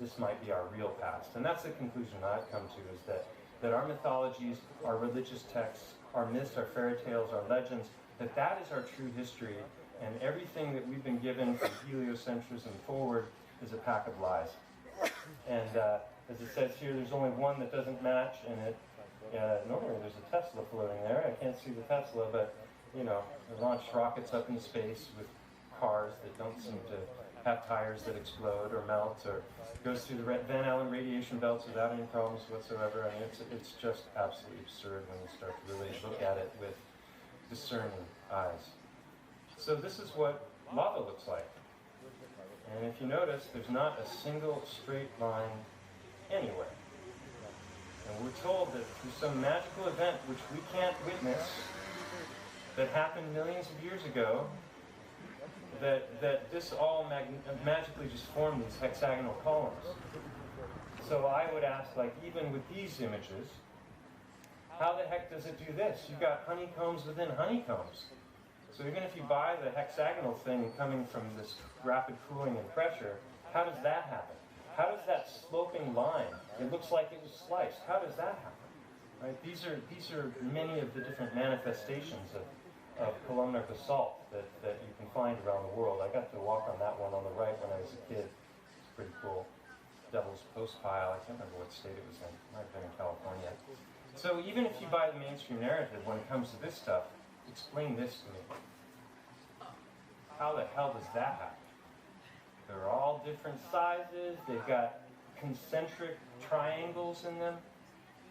this might be our real past. And that's the conclusion that I've come to, is that our mythologies, our religious texts, our myths, our fairy tales, our legends, that is our true history, and everything that we've been given from heliocentrism forward is a pack of lies. And as it says here, there's only one that doesn't match, and normally there's a Tesla floating there. I can't see the Tesla, but they launch rockets up in space with cars that don't seem to have tires that explode or melt, or goes through the Van Allen radiation belts without any problems whatsoever. I mean, it's just absolutely absurd when you start to really look at it with discerning eyes. So this is what lava looks like. And if you notice, there's not a single straight line anywhere. And we're told that through some magical event which we can't witness, that happened millions of years ago, that this all magically just formed these hexagonal columns. So I would ask, like, even with these images, how the heck does it do this? You've got honeycombs within honeycombs. So even if you buy the hexagonal thing coming from this rapid cooling and pressure, how does that happen? How does that sloping line, it looks like it was sliced, how does that happen? Right? These are many of the different manifestations of columnar basalt that you can find around the world. I got to walk on that one on the right when I was a kid. It's pretty cool. Devil's Post Pile, I can't remember what state it was in. It might have been in California. So even if you buy the mainstream narrative, when it comes to this stuff, explain this to me. How the hell does that happen? They're all different sizes. They've got concentric triangles in them.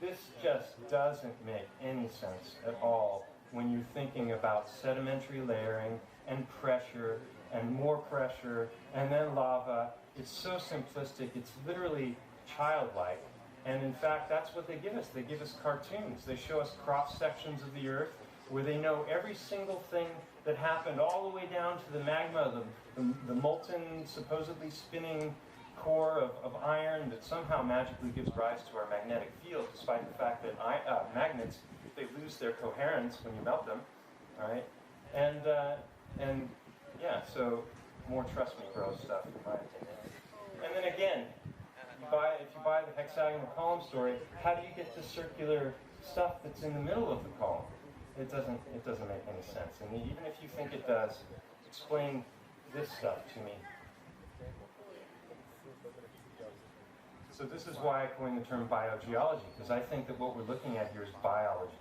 This just doesn't make any sense at all when you're thinking about sedimentary layering and pressure and more pressure and then lava. It's so simplistic. It's literally childlike. And in fact, that's what they give us. They give us cartoons. They show us cross sections of the earth where they know every single thing that happened all the way down to the magma, the molten, supposedly spinning core of iron that somehow magically gives rise to our magnetic field, despite the fact that magnets, they lose their coherence when you melt them, all right? And yeah, so more trust me, bro stuff, in my opinion. And then again, if you buy the hexagonal column story, how do you get the circular stuff that's in the middle of the column? It doesn't make any sense. And even if you think it does, explain this stuff to me. So this is why I coined the term biogeology, because I think that what we're looking at here is biology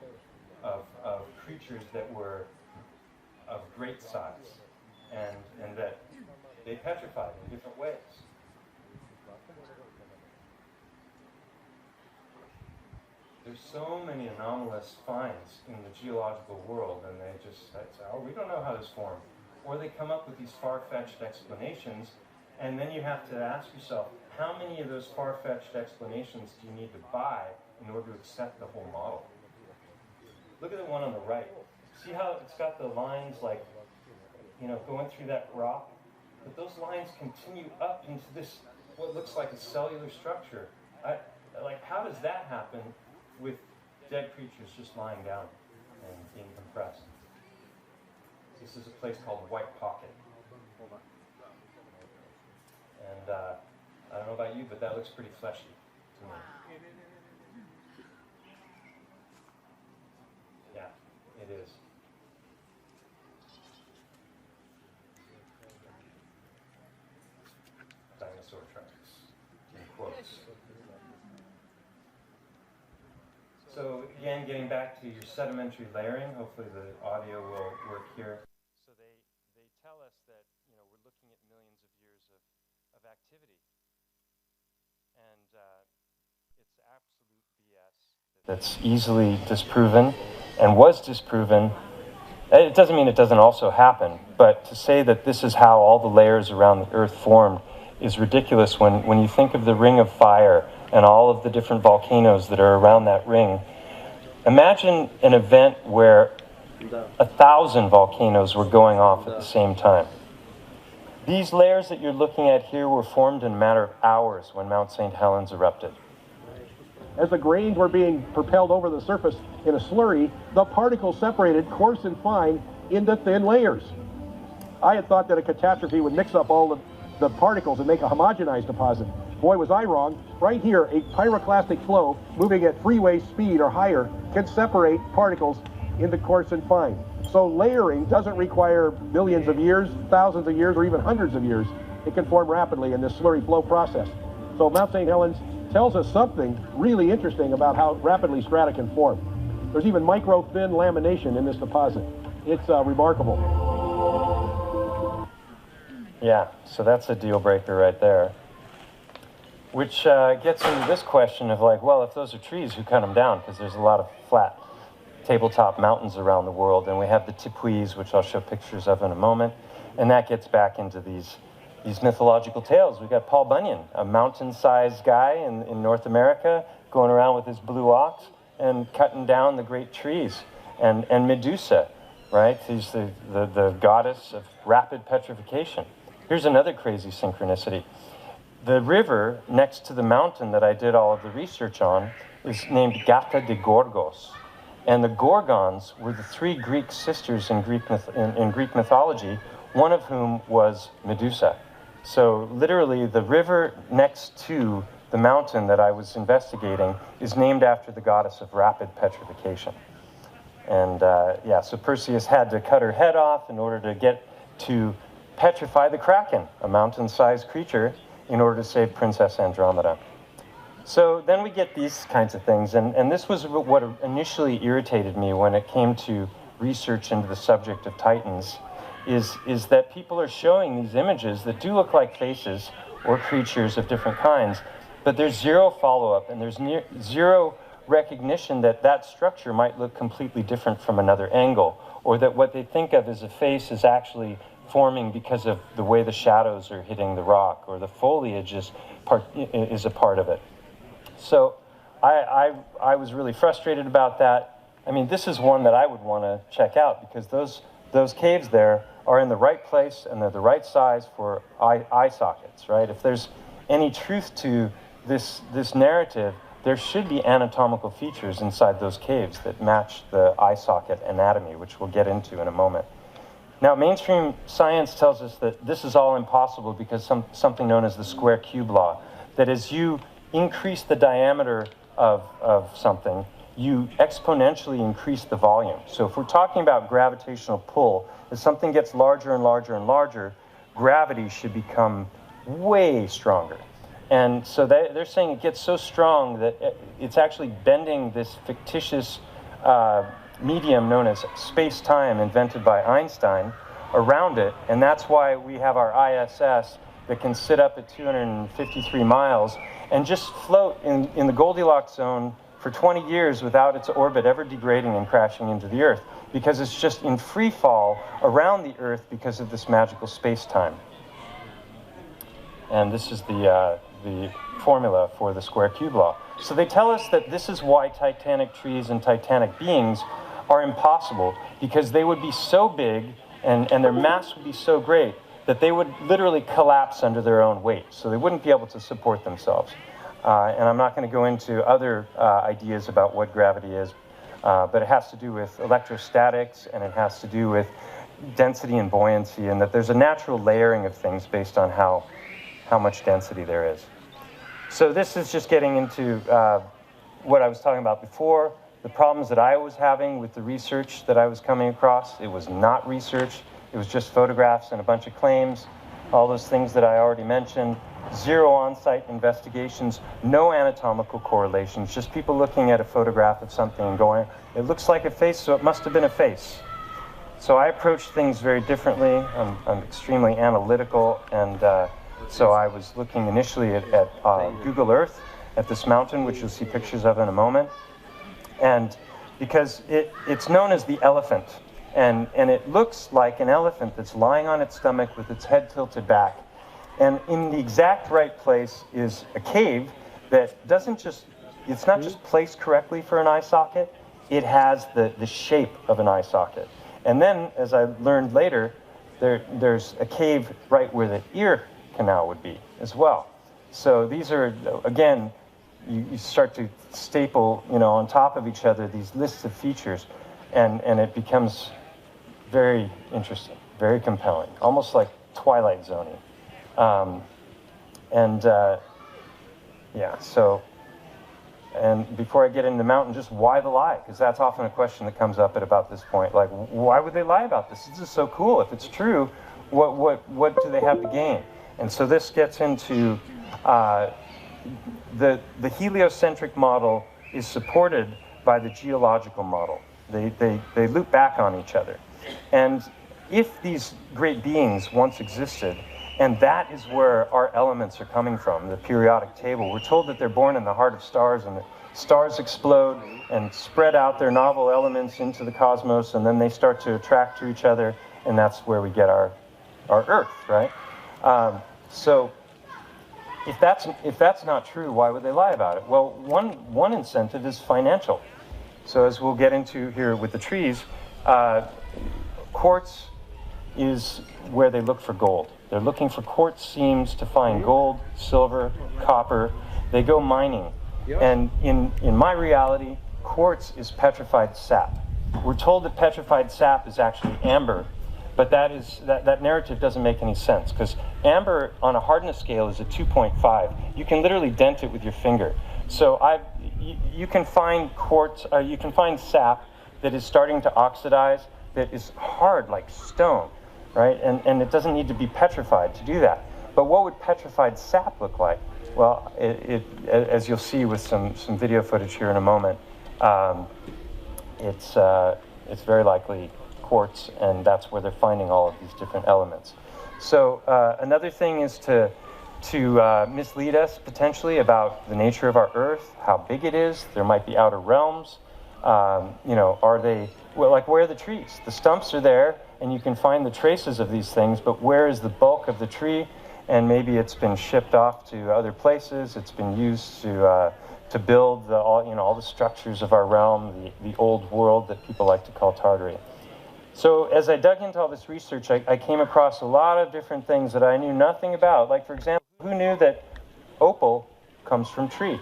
of creatures that were of great size and that they petrified in different ways. There's so many anomalous finds in the geological world, and they just say, oh, we don't know how this formed. Or they come up with these far-fetched explanations, and then you have to ask yourself, how many of those far-fetched explanations do you need to buy in order to accept the whole model? Look at the one on the right. See how it's got the lines like, going through that rock? But those lines continue up into this, what looks like a cellular structure. How does that happen with dead creatures just lying down and being compressed? This is a place called White Pocket. And I don't know about you, but that looks pretty fleshy to me. Yeah, it is. Dinosaur tracks, in quotes. So again, getting back to your sedimentary layering, hopefully the audio will work here. So they tell us that we're looking at millions of years of activity, and it's absolute BS. That's easily disproven, and was disproven It doesn't mean it doesn't also happen, but to say that this is how all the layers around the Earth formed is ridiculous when you think of the Ring of Fire and all of the different volcanoes that are around that ring. Imagine an event where 1,000 volcanoes were going off at the same time. These layers that you're looking at here were formed in a matter of hours when Mount St. Helens erupted. As the grains were being propelled over the surface in a slurry, the particles separated coarse and fine into thin layers. I had thought that a catastrophe would mix up all the particles and make a homogenized deposit. Boy, was I wrong. Right here, a pyroclastic flow moving at freeway speed or higher can separate particles into coarse and fine. So layering doesn't require millions of years, thousands of years, or even hundreds of years. It can form rapidly in this slurry flow process. So Mount St. Helens tells us something really interesting about how rapidly strata can form. There's even micro-thin lamination in this deposit. It's remarkable. Yeah, so that's a deal breaker right there. Which gets into this question of like, well, if those are trees, who cut them down? Because there's a lot of flat tabletop mountains around the world, and we have the tipuis, which I'll show pictures of in a moment, and that gets back into these mythological tales. We've got Paul Bunyan, a mountain-sized guy in North America, going around with his blue ox and cutting down the great trees. And Medusa, right? She's the goddess of rapid petrification. Here's another crazy synchronicity. The river next to the mountain that I did all of the research on is named Gata de Gorgos. And the Gorgons were the three Greek sisters in Greek mythology, one of whom was Medusa. So literally the river next to the mountain that I was investigating is named after the goddess of rapid petrification. And yeah, so Perseus had to cut her head off in order to get to petrify the Kraken, a mountain-sized creature, in order to save Princess Andromeda. So then we get these kinds of things, and this was what initially irritated me when it came to research into the subject of Titans, is that people are showing these images that do look like faces or creatures of different kinds, but there's zero follow-up and there's zero recognition that that structure might look completely different from another angle, or that what they think of as a face is actually forming because of the way the shadows are hitting the rock, or the foliage is a part of it. So I was really frustrated about that. I mean, this is one that I would want to check out, because those caves there are in the right place and they're the right size for eye sockets, right? If there's any truth to this narrative, there should be anatomical features inside those caves that match the eye socket anatomy, which we'll get into in a moment. Now, mainstream science tells us that this is all impossible because something known as the square cube law, that as you increase the diameter of something, you exponentially increase the volume. So if we're talking about gravitational pull, as something gets larger and larger and larger, gravity should become way stronger. And so they're saying it gets so strong that it's actually bending this fictitious medium known as space-time, invented by Einstein, around it. And that's why we have our ISS that can sit up at 253 miles and just float in the Goldilocks zone for 20 years without its orbit ever degrading and crashing into the Earth, because it's just in free fall around the Earth because of this magical space-time. And this is the formula for the square cube law. So they tell us that this is why titanic trees and titanic beings are impossible, because they would be so big and their mass would be so great that they would literally collapse under their own weight. So they wouldn't be able to support themselves. And I'm not going to go into other ideas about what gravity is, but it has to do with electrostatics, and it has to do with density and buoyancy, and that there's a natural layering of things based on how much density there is. So this is just getting into what I was talking about before, the problems that I was having with the research that I was coming across. It was not research, it was just photographs and a bunch of claims, all those things that I already mentioned. Zero on-site investigations, no anatomical correlations, just people looking at a photograph of something and going, it looks like a face, so it must have been a face. So I approach things very differently. I'm extremely analytical, and so I was looking initially at Google Earth, at this mountain, which you'll see pictures of in a moment. And because it's known as the elephant and it looks like an elephant that's lying on its stomach with its head tilted back. And in the exact right place is a cave that doesn't just, it's not just placed correctly for an eye socket, it has the shape of an eye socket. And then, as I learned later, there's a cave right where the ear canal would be as well. So these are, again, you start to staple, on top of each other these lists of features, and it becomes very interesting, very compelling, almost like Twilight Zoning. Yeah, so, and before I get into the mountain, just why the lie? Because that's often a question that comes up at about this point. Like, why would they lie about this? This is so cool. If it's true, what do they have to gain? And so this gets into the heliocentric model is supported by the geological model. They loop back on each other. And if these great beings once existed, and that is where our elements are coming from, the periodic table. We're told that they're born in the heart of stars, and the stars explode and spread out their novel elements into the cosmos, and then they start to attract to each other, and that's where we get our Earth, right? So if that's not true, why would they lie about it? Well, one incentive is financial. So as we'll get into here with the trees, quartz is where they look for gold. They're looking for quartz seams to find gold, silver, copper. They go mining. And in my reality, quartz is petrified sap. We're told that petrified sap is actually amber, but that narrative doesn't make any sense, because amber on a hardness scale is a 2.5. You can literally dent it with your finger. So you can find quartz, you can find sap that is starting to oxidize, that is hard like stone. Right? And it doesn't need to be petrified to do that. But what would petrified sap look like? Well, as you'll see with some video footage here in a moment, it's very likely quartz, and that's where they're finding all of these different elements. So another thing is to mislead us potentially about the nature of our Earth, how big it is. There might be outer realms. Are they, well, like, where are the trees? The stumps are there, and you can find the traces of these things, but where is the bulk of the tree? And maybe it's been shipped off to other places. It's been used to build all the structures of our realm, the old world that people like to call Tartary. So as I dug into all this research, I came across a lot of different things that I knew nothing about. Like, for example, who knew that opal comes from tree?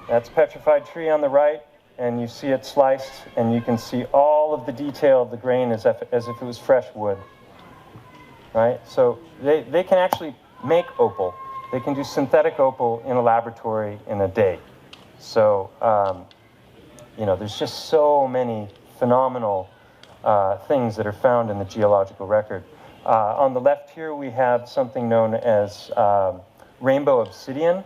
That's petrified tree on the right, and you see it sliced, and you can see all of the detail of the grain as if it was fresh wood, right? So they can actually make opal. They can do synthetic opal in a laboratory in a day. So, there's just so many phenomenal things that are found in the geological record. On the left here, we have something known as rainbow obsidian.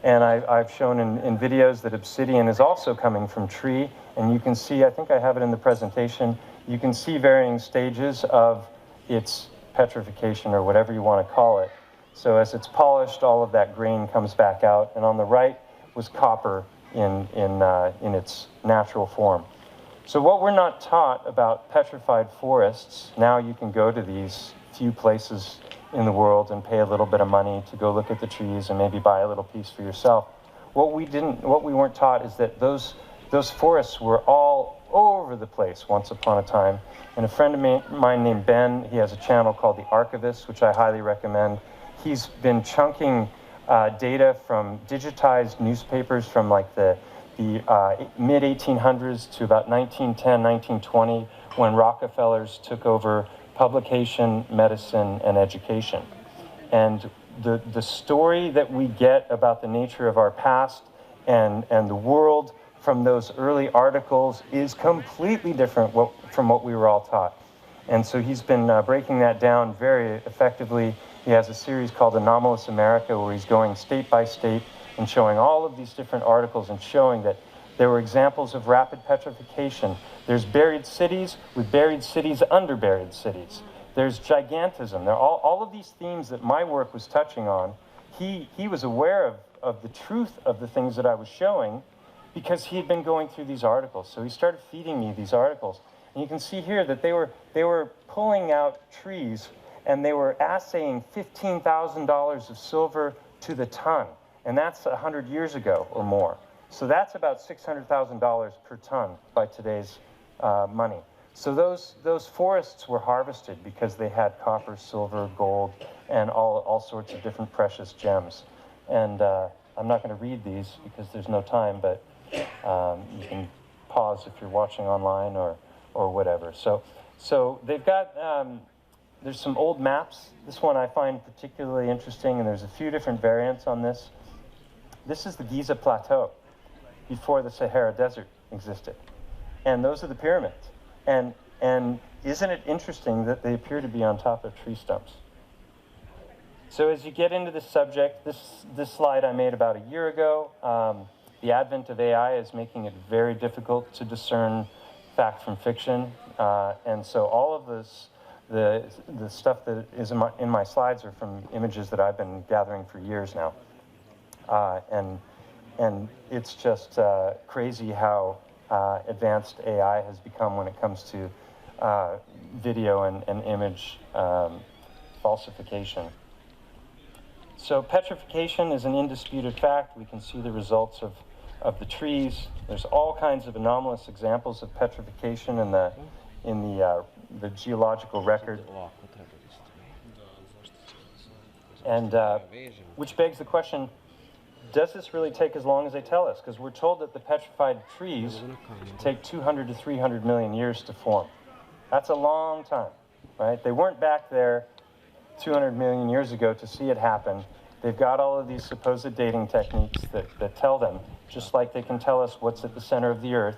And I've shown in videos that obsidian is also coming from tree. And you can see, I think I have it in the presentation, you can see varying stages of its petrification, or whatever you want to call it. So as it's polished, all of that grain comes back out. And on the right was copper in its natural form. So what we're not taught about petrified forests, now you can go to these few places in the world and pay a little bit of money to go look at the trees and maybe buy a little piece for yourself. What we weren't taught is that those forests were all over the place once upon a time. And a friend of mine named Ben, he has a channel called The Archivist, which I highly recommend. He's been chunking data from digitized newspapers from like the mid-1800s to about 1910, 1920, when Rockefellers took over publication, medicine, and education. And the story that we get about the nature of our past and the world from those early articles is completely different from what we were all taught. And so he's been breaking that down very effectively. He has a series called Anomalous America, where he's going state by state and showing all of these different articles and showing that there were examples of rapid petrification. There's buried cities with buried cities under buried cities. There's gigantism. There are all of these themes that my work was touching on. He was aware of the truth of the things that I was showing, because he had been going through these articles. So he started feeding me these articles. And you can see here that they were pulling out trees, and they were assaying $15,000 of silver to the ton. And that's 100 years ago or more. So that's about $600,000 per ton by today's money. So those forests were harvested because they had copper, silver, gold, and all sorts of different precious gems. And I'm not going to read these because there's no time, but you can pause if you're watching online or whatever. So they've got, there's some old maps. This one I find particularly interesting, and there's a few different variants on this. This is the Giza Plateau before the Sahara Desert existed. And those are the pyramids. And isn't it interesting that they appear to be on top of tree stumps? So as you get into this subject, this slide I made about a year ago. The advent of AI is making it very difficult to discern fact from fiction. And so all of this, the stuff that is in my slides are from images that I've been gathering for years now. And it's just crazy how advanced AI has become when it comes to video and image falsification. So petrification is an indisputed fact. We can see the results of the trees. There's all kinds of anomalous examples of petrification in the geological record. And which begs the question, does this really take as long as they tell us? Because we're told that the petrified trees take 200 to 300 million years to form. That's a long time, right? They weren't back there 200 million years ago to see it happen. They've got all of these supposed dating techniques that tell them, just like they can tell us what's at the center of the Earth,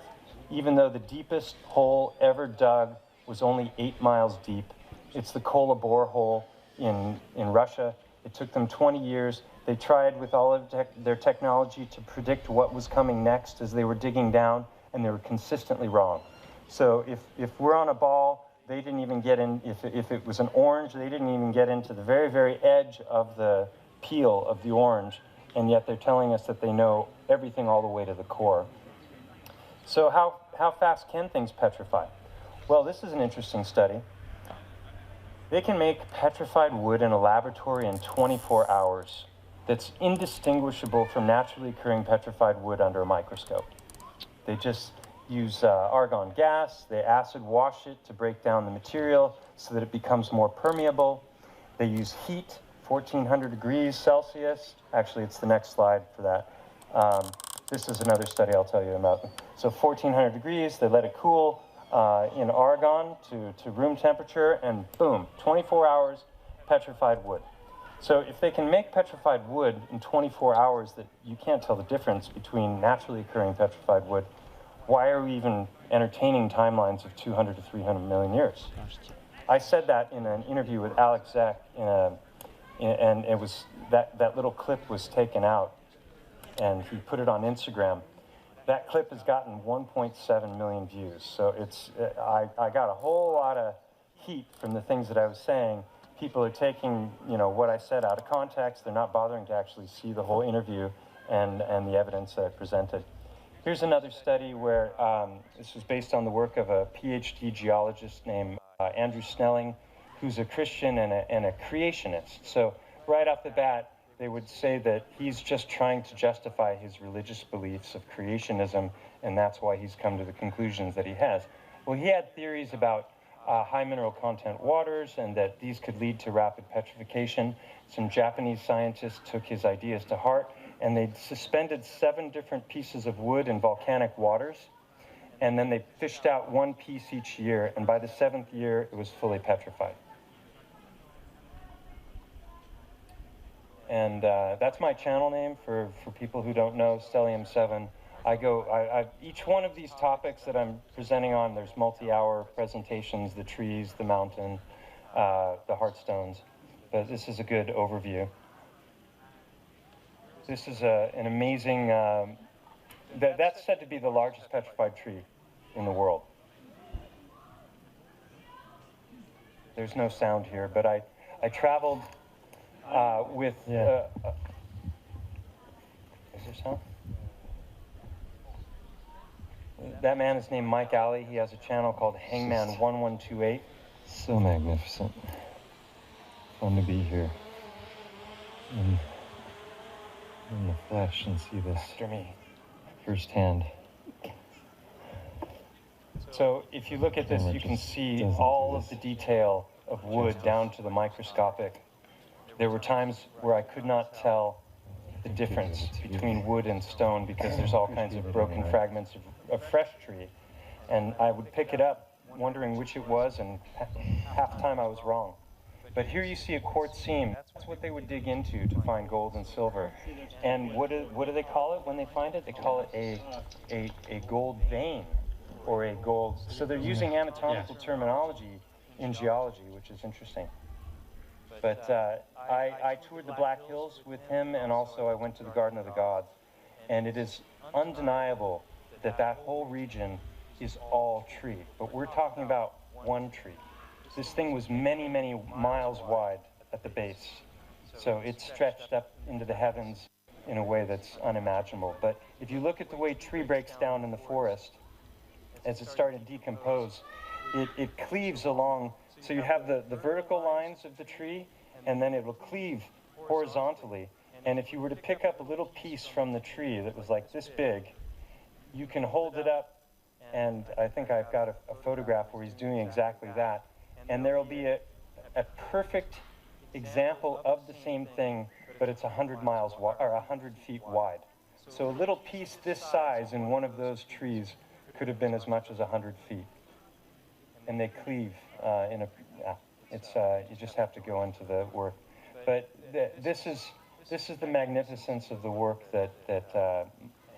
even though the deepest hole ever dug was only 8 miles deep. It's the Kola borehole in Russia. It took them 20 years. They tried with all of their technology to predict what was coming next as they were digging down, and they were consistently wrong. So if we're on a ball, they didn't even get in. If it was an orange, they didn't even get into the very, very edge of the peel of the orange, and yet they're telling us that they know everything all the way to the core. So how fast can things petrify? Well, this is an interesting study. They can make petrified wood in a laboratory in 24 hours that's indistinguishable from naturally occurring petrified wood under a microscope. They just use argon gas, they acid wash it to break down the material so that it becomes more permeable. They use heat, 1400 degrees Celsius. Actually, it's the next slide for that. This is another study I'll tell you about. So 1400 degrees, they let it cool in argon to room temperature, and boom, 24 hours, petrified wood. So if they can make petrified wood in 24 hours that you can't tell the difference between naturally occurring petrified wood, why are we even entertaining timelines of 200 to 300 million years? I said that in an interview with Alex Zek, and it was that little clip was taken out, and he put it on Instagram. That clip has gotten 1.7 million views. So I got a whole lot of heat from the things that I was saying. People are taking, what I said out of context. They're not bothering to actually see the whole interview and the evidence that I presented. Here's another study where this was based on the work of a PhD geologist named Andrew Snelling, who's a Christian and a creationist. So right off the bat, they would say that he's just trying to justify his religious beliefs of creationism, and that's why he's come to the conclusions that he has. Well, he had theories about high mineral content waters, and that these could lead to rapid petrification. Some Japanese scientists took his ideas to heart, and they suspended 7 different pieces of wood in volcanic waters, and then they fished out 1 piece each year, and by the 7th year, it was fully petrified. And that's my channel name for people who don't know, Stellium7. Each one of these topics that I'm presenting on, there's multi-hour presentations, the trees, the mountain, the heartstones. But this is a good overview. This is an amazing, that's said to be the largest petrified tree in the world. There's no sound here, but I traveled with, is there sound? That man is named Mike Alley. He has a channel called Hangman1128. So magnificent. Fun to be here in the flesh and see this After me. firsthand. So if you look at this, you can see all of the detail of wood down to the microscopic. There were times where I could not tell the difference between wood and stone because there's all kinds of broken fragments of fresh tree. And I would pick it up wondering which it was, and half the time I was wrong. But here you see a quartz seam. That's what they would dig into to find gold and silver. And what do they call it when they find it? They call it a gold vein or a gold. So they're using anatomical terminology in geology, which is interesting. But I toured the Black Hills with him, and also I went to the Garden of the Gods. And it is undeniable that that whole region is all tree. But we're talking about one tree. This thing was many, many miles wide at the base. So it stretched up into the heavens in a way that's unimaginable. But if you look at the way tree breaks down in the forest, as it started to decompose, it cleaves along. So you have the vertical lines of the tree, and then it will cleave horizontally. And if you were to pick up a little piece from the tree that was like this big, you can hold it up, and I think I've got a photograph where he's doing exactly that. And there will be a perfect example of the same thing, but it's 100 miles wide, or 100 feet wide. So a little piece this size in one of those trees could have been as much as 100 feet. And they cleave in a, you just have to go into the work. But this is the magnificence of the work that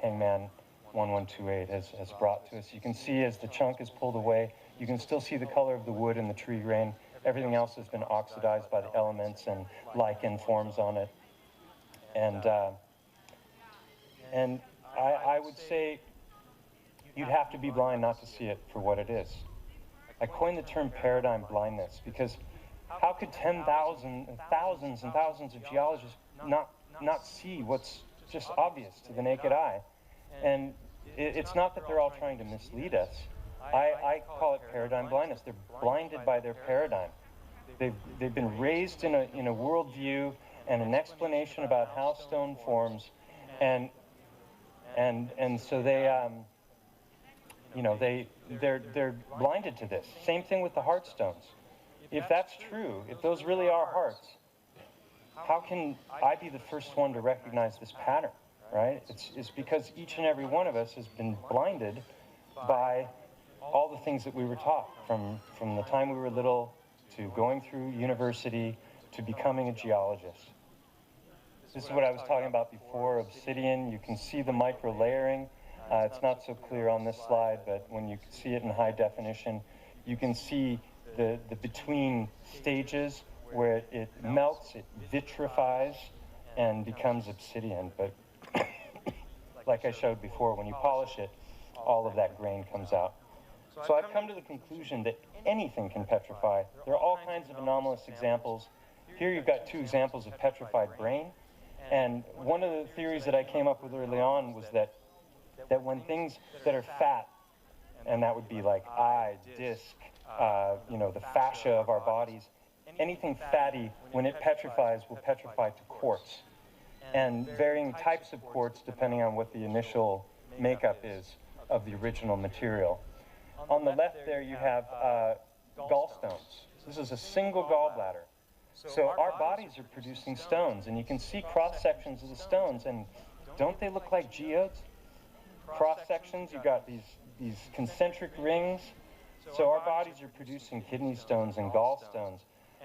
Hangman 1128 has brought to us. You can see as the chunk is pulled away, you can still see the color of the wood and the tree grain. Everything else has been oxidized by the elements, and lichen forms on it. And I would say you'd have to be blind not to see it for what it is. I coined the term paradigm blindness because how could 10,000 and thousands and thousands of geologists not see what's just obvious to the naked eye? And it's not that they're all trying to mislead us. I call it paradigm blindness. They're blinded by their paradigm. They've been raised in a worldview and an explanation about how stone forms, and so they're blinded to this. Same thing with the heart stones. If that's true, if those really are hearts, how can I be the first one to recognize this pattern, right? It's because each and every one of us has been blinded by all the things that we were taught from the time we were little to going through university to becoming a geologist. This is what I was talking about before, obsidian. You can see the micro layering. It's not so clear on this slide, but when you see it in high definition, you can see the between stages where it melts, it vitrifies, and becomes obsidian. But like I showed before, when you polish it, all of that grain comes out. So I've come to the conclusion that anything can petrify. There are all kinds of anomalous examples. Here you've got two examples of petrified brain. And one of the theories that I came up with early on was that when things that are fat, and that would be like eye, disc, the fascia of our bodies, anything fatty, when it petrifies, will petrify to quartz. And varying types of quartz depending on what the initial makeup is of the original material. On the left there you have gallstones. This is a single gallbladder. So our bodies are producing stones, and you can see cross-sections of the stones, and don't they look like geodes? Cross-sections, you've got these concentric rings. So our bodies are producing kidney stones and gallstones.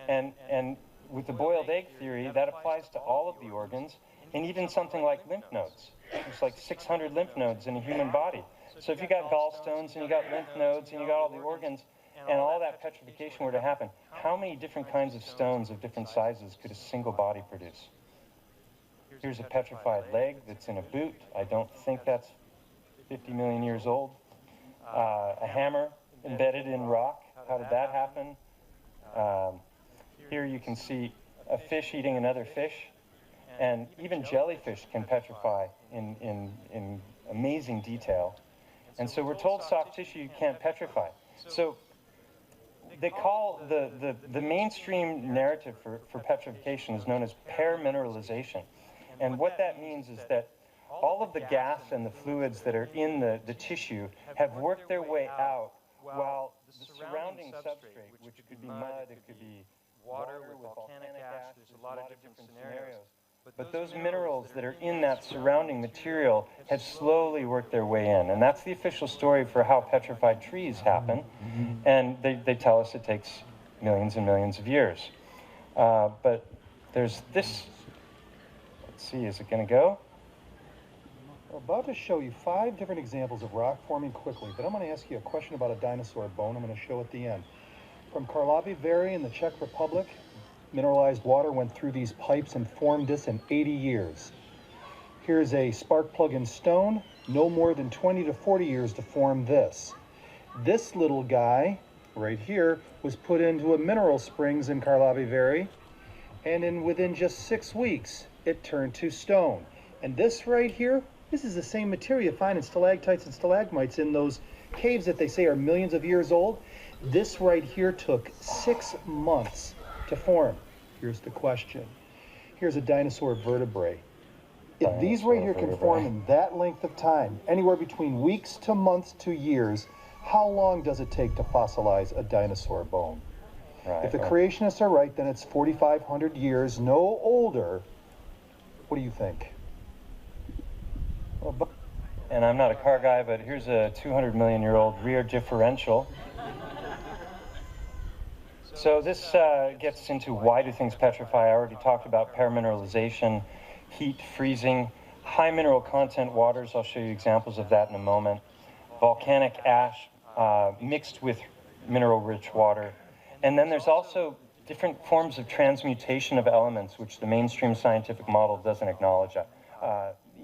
And with the boiled egg theory, that applies to all of the organs, and even something like lymph nodes. There's like 600 lymph nodes in a human body. So if you got gallstones and you got lymph nodes and you got all the organs and all that petrification were to happen, how many different kinds of stones of different sizes could a single body produce? Here's a petrified leg that's in a boot. I don't think that's 50 million years old. A hammer embedded in rock. How did that happen? Here you can see a fish eating another fish. And even jellyfish can petrify in amazing detail. And so we're told soft tissue you can't petrify. So they call the mainstream narrative for petrification is known as permineralization. And what that means is that all of the gas and the fluids that are in the tissue have worked their way out while the surrounding substrate, which could be mud, it could be water with volcanic ash, there's a lot of different scenarios. But those minerals that are in that surrounding material have slowly worked their way in. And that's the official story for how petrified trees happen. And they tell us it takes millions and millions of years. But there's this, let's see, is it going to go? We're about to show you 5 different examples of rock forming quickly, but I'm going to ask you a question about a dinosaur bone I'm going to show at the end. From Karlovy Vary in the Czech Republic, mineralized water went through these pipes and formed this in 80 years. Here's a spark plug in stone, no more than 20 to 40 years to form this. This little guy right here was put into a mineral springs in Karlovy Vary, and within just 6 weeks, it turned to stone. And this right here, this is the same material you find in stalactites and stalagmites in those caves that they say are millions of years old. This right here took 6 months to form. Here's the question. Here's a dinosaur vertebrae. If these right here can form in that length of time, anywhere between weeks to months to years, how long does it take to fossilize a dinosaur bone? Right, if the creationists are right, then it's 4,500 years, no older. What do you think? And I'm not a car guy, but here's a 200 million year old rear differential. So this gets into why do things petrify. I already talked about permineralization, heat, freezing, high mineral content waters. I'll show you examples of that in a moment. Volcanic ash mixed with mineral-rich water. And then there's also different forms of transmutation of elements, which the mainstream scientific model doesn't acknowledge.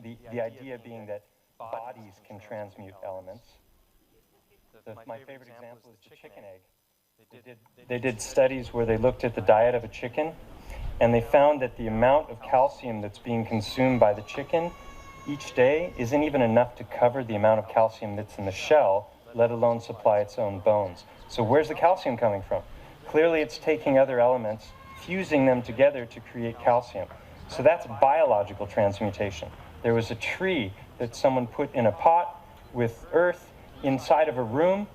The idea being that bodies can transmute elements. My favorite example is the chicken egg. They did studies where they looked at the diet of a chicken, and they found that the amount of calcium that's being consumed by the chicken each day isn't even enough to cover the amount of calcium that's in the shell, let alone supply its own bones. So where's the calcium coming from? Clearly it's taking other elements, fusing them together to create calcium. So that's biological transmutation. There was a tree that someone put in a pot with earth inside of a room,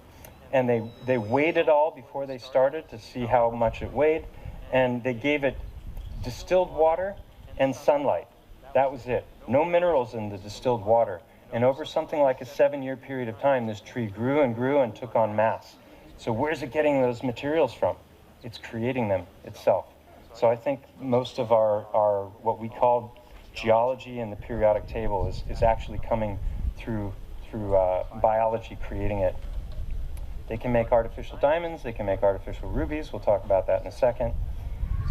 and they weighed it all before they started to see how much it weighed, and they gave it distilled water and sunlight. That was it. No minerals in the distilled water. And over something like a 7-year period of time, this tree grew and grew and took on mass. So where's it getting those materials from? It's creating them itself. So I think most of our what we call geology and the periodic table is actually coming through biology creating it. They can make artificial diamonds, they can make artificial rubies. We'll talk about that in a second.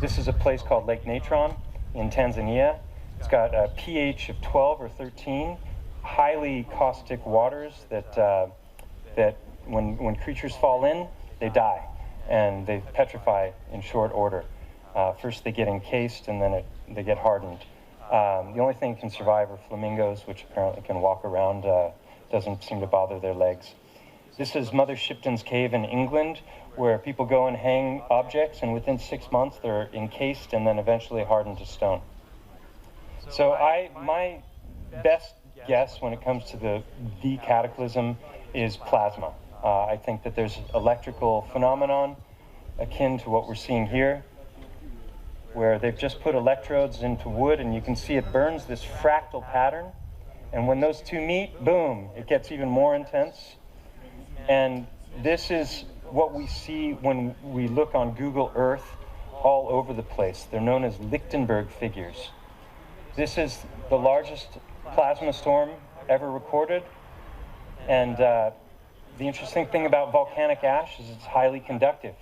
This is a place called Lake Natron in Tanzania. It's got a pH of 12 or 13, highly caustic waters that when creatures fall in, they die and they petrify in short order. First they get encased and then they get hardened. The only thing that can survive are flamingos, which apparently can walk around, doesn't seem to bother their legs. This is Mother Shipton's Cave in England, where people go and hang objects, and within 6 months they're encased and then eventually hardened to stone. So my best guess when it comes to the cataclysm is plasma. I think that there's electrical phenomenon akin to what we're seeing here, where they've just put electrodes into wood and you can see it burns this fractal pattern. And when those two meet, boom, it gets even more intense. And this is what we see when we look on Google Earth all over the place. They're known as Lichtenberg figures. This is the largest plasma storm ever recorded. And the interesting thing about volcanic ash is it's highly conductive.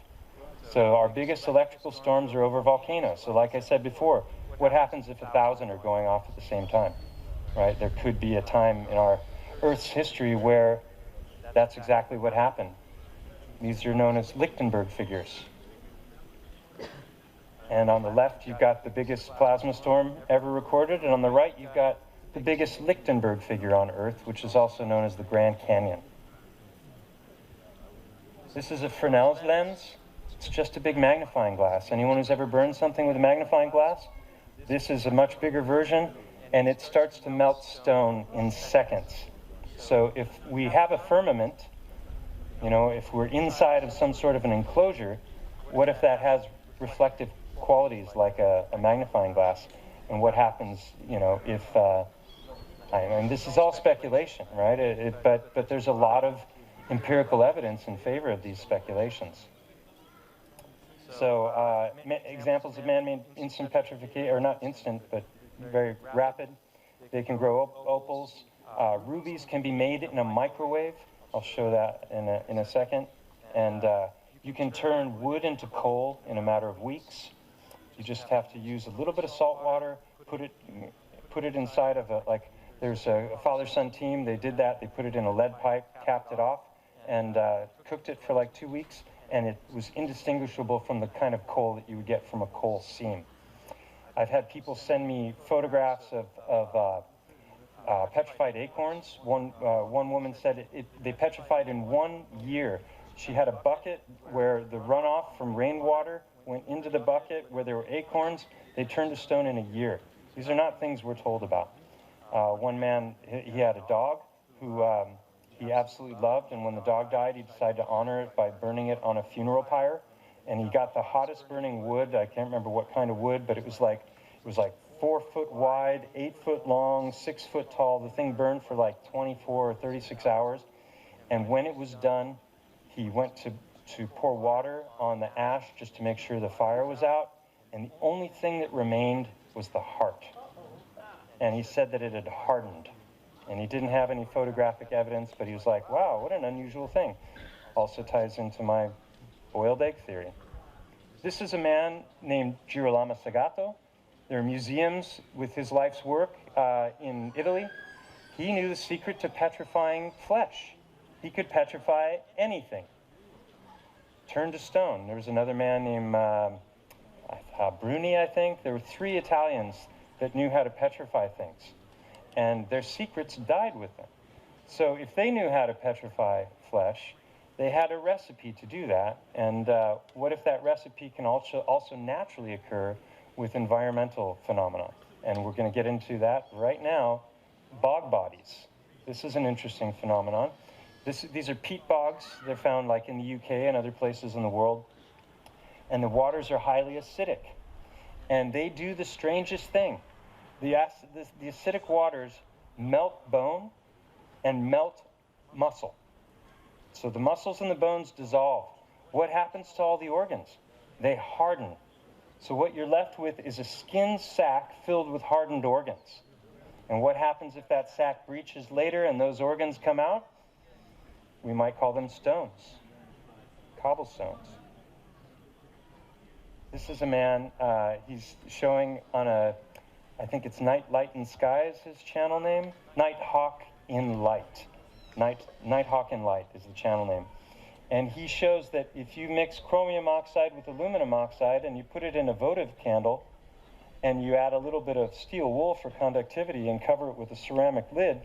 So our biggest electrical storms are over volcanoes. So like I said before, what happens if 1,000 are going off at the same time, right? There could be a time in our Earth's history where that's exactly what happened. These are known as Lichtenberg figures. And on the left, you've got the biggest plasma storm ever recorded, and on the right, you've got the biggest Lichtenberg figure on Earth, which is also known as the Grand Canyon. This is a Fresnel's lens. It's just a big magnifying glass. Anyone who's ever burned something with a magnifying glass? This is a much bigger version, and it starts to melt stone in seconds. So if we have a firmament, you know, if we're inside of some sort of an enclosure, what if that has reflective qualities like a magnifying glass? And what happens, you know, if, I mean, this is all speculation, right? But there's a lot of empirical evidence in favor of these speculations. So examples of man-made instant petrification, or not instant, but very rapid. They can grow opals. Rubies can be made in a microwave. I'll show that in a second. And you can turn wood into coal in a matter of weeks. You just have to use a little bit of salt water, put it inside of there's a father-son team. They did that. They put it in a lead pipe, capped it off, and cooked it for like 2 weeks. And it was indistinguishable from the kind of coal that you would get from a coal seam. I've had people send me photographs of petrified acorns. One woman said they petrified in 1 year. She had a bucket where the runoff from rainwater went into the bucket where there were acorns. They turned to stone in a year. These are not things we're told about. One man, he had a dog who he absolutely loved, and when the dog died, he decided to honor it by burning it on a funeral pyre. And he got the hottest burning wood. I can't remember what kind of wood, but it was like 4 foot wide, 8 foot long, 6 foot tall. The thing burned for like 24 or 36 hours. And when it was done, he went to pour water on the ash just to make sure the fire was out. And the only thing that remained was the heart. And he said that it had hardened. And he didn't have any photographic evidence, but he was like, wow, what an unusual thing. Also ties into my boiled egg theory. This is a man named Girolamo Sagato. There are museums with his life's work in Italy. He knew the secret to petrifying flesh. He could petrify anything. Turn to stone. There was another man named Bruni, I think. There were 3 Italians that knew how to petrify things. And their secrets died with them. So if they knew how to petrify flesh, they had a recipe to do that. And what if that recipe can also naturally occur with environmental phenomena? And we're going to get into that right now. Bog bodies. This is an interesting phenomenon. These are peat bogs. They're found like in the UK and other places in the world. And the waters are highly acidic. And they do the strangest thing. The acidic waters melt bone and melt muscle. So the muscles and the bones dissolve. What happens to all the organs? They harden. So what you're left with is a skin sac filled with hardened organs. And what happens if that sac breaches later and those organs come out? We might call them stones, cobblestones. This is a man, he's showing on I think it's Nighthawk in Sky is his channel name. Nighthawk in Light. Nighthawk in Light is the channel name. And he shows that if you mix chromium oxide with aluminum oxide and you put it in a votive candle and you add a little bit of steel wool for conductivity and cover it with a ceramic lid,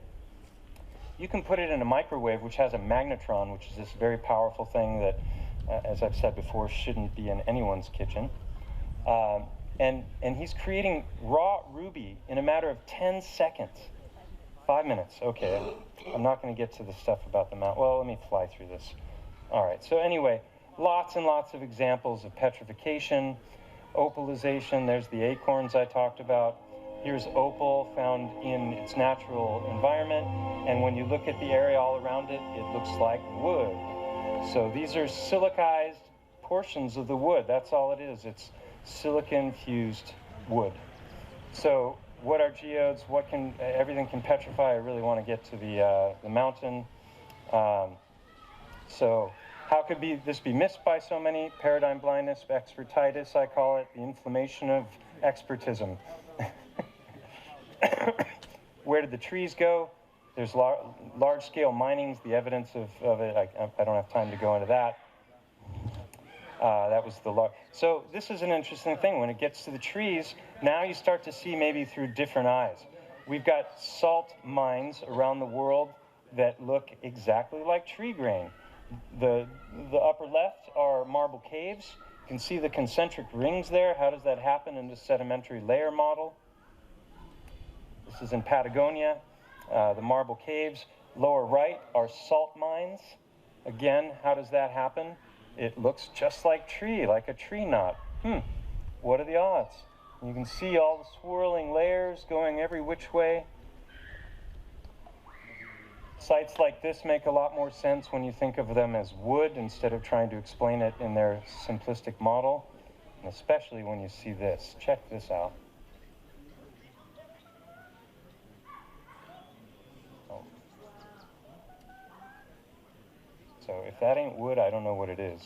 you can put it in a microwave, which has a magnetron, which is this very powerful thing that, as I've said before, shouldn't be in anyone's kitchen. And he's creating raw ruby in a matter of 10 seconds. 5 minutes, okay. I'm not going to get to the stuff about the mount. Well, let me fly through this. All right, so anyway, lots and lots of examples of petrification, opalization. There's the acorns I talked about. Here's opal found in its natural environment. And when you look at the area all around it, it looks like wood. So these are silicized portions of the wood. That's all it is. It's silicon-fused wood. So what are geodes? Everything can petrify. I really want to get to the mountain. So how could this be missed by so many? Paradigm blindness, expertitis, I call it, the inflammation of expertism. Where did the trees go? There's large-scale minings, the evidence of it. I don't have time to go into that. That was So this is an interesting thing. When it gets to the trees, now you start to see maybe through different eyes. We've got salt mines around the world that look exactly like tree grain. the upper left are marble caves. You can see the concentric rings there. How does that happen in this sedimentary layer model? This is in Patagonia, the marble caves. Lower right are salt mines. Again, how does that happen? It looks just like a tree knot. What are the odds? You can see all the swirling layers going every which way. Sites like this make a lot more sense when you think of them as wood instead of trying to explain it in their simplistic model, and especially when you see this. Check this out. So if that ain't wood, I don't know what it is.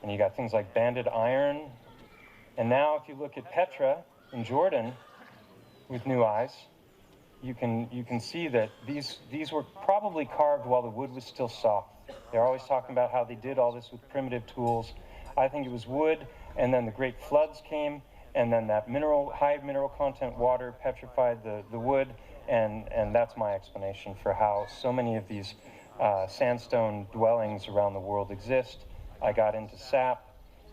And you got things like banded iron. And now if you look at Petra in Jordan with new eyes, you can see that these were probably carved while the wood was still soft. They're always talking about how they did all this with primitive tools. I think it was wood, and then the great floods came, and then that high mineral content water petrified the wood, and that's my explanation for how so many of these sandstone dwellings around the world exist. I got into sap,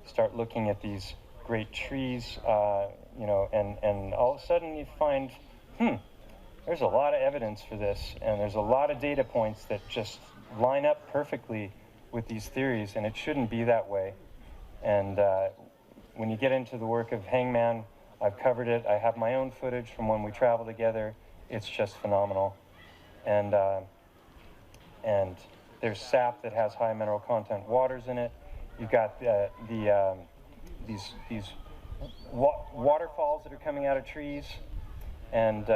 start looking at these great trees, and all of a sudden you find, there's a lot of evidence for this, and there's a lot of data points that just line up perfectly with these theories, and it shouldn't be that way. And when you get into the work of Hangman, I've covered it. I have my own footage from when we travel together. It's just phenomenal. And there's sap that has high mineral content waters in it. You've got these waterfalls that are coming out of trees, and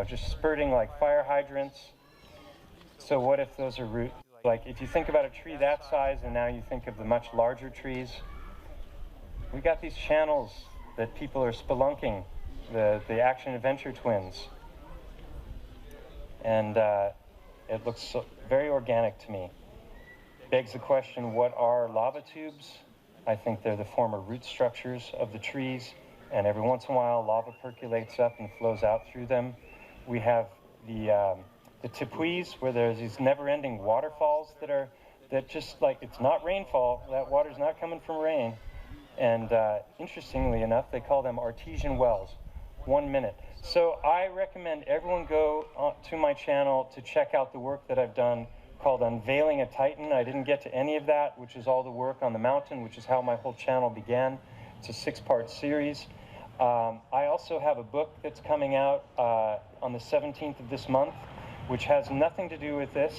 just spurting like fire hydrants. So what if those are roots? Like if you think about a tree that size, and now you think of the much larger trees, we got these channels that people are spelunking, the action adventure twins, and it looks very organic to me. Begs the question, what are lava tubes? I think they're the former root structures of the trees, and every once in a while lava percolates up and flows out through them. We have the tepuis, where there's these never-ending waterfalls that just like, it's not rainfall, that water's not coming from rain. And interestingly enough, they call them artesian wells. 1 minute. So I recommend everyone go to my channel to check out the work that I've done called Unveiling a Titan. I didn't get to any of that, which is all the work on the mountain, which is how my whole channel began. It's a 6-part series. I also have a book that's coming out on the 17th of this month, which has nothing to do with this.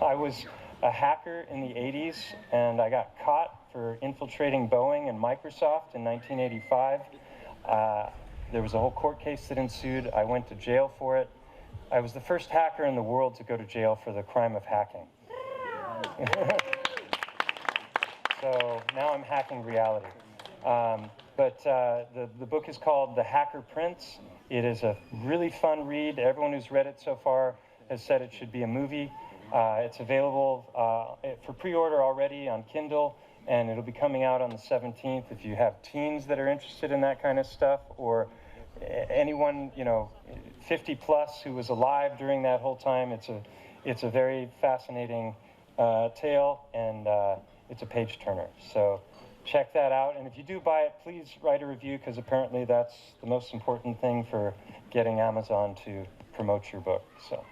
I was a hacker in the 80s, and I got caught for infiltrating Boeing and Microsoft in 1985. There was a whole court case that ensued. I went to jail for it. I was the first hacker in the world to go to jail for the crime of hacking. So now I'm hacking reality. But the book is called The Hacker Prince. It is a really fun read. Everyone who's read it so far has said it should be a movie. It's available for pre-order already on Kindle, and it'll be coming out on the 17th. If you have teens that are interested in that kind of stuff, or anyone 50 plus who was alive during that whole time, it's a very fascinating tale, and it's a page turner. So check that out, and if you do buy it, please write a review, because apparently that's the most important thing for getting Amazon to promote your book. So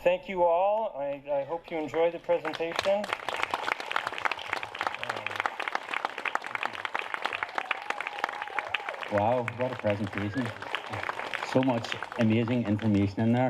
thank you all. I hope you enjoyed the presentation. Wow, what a presentation. So much amazing information in there.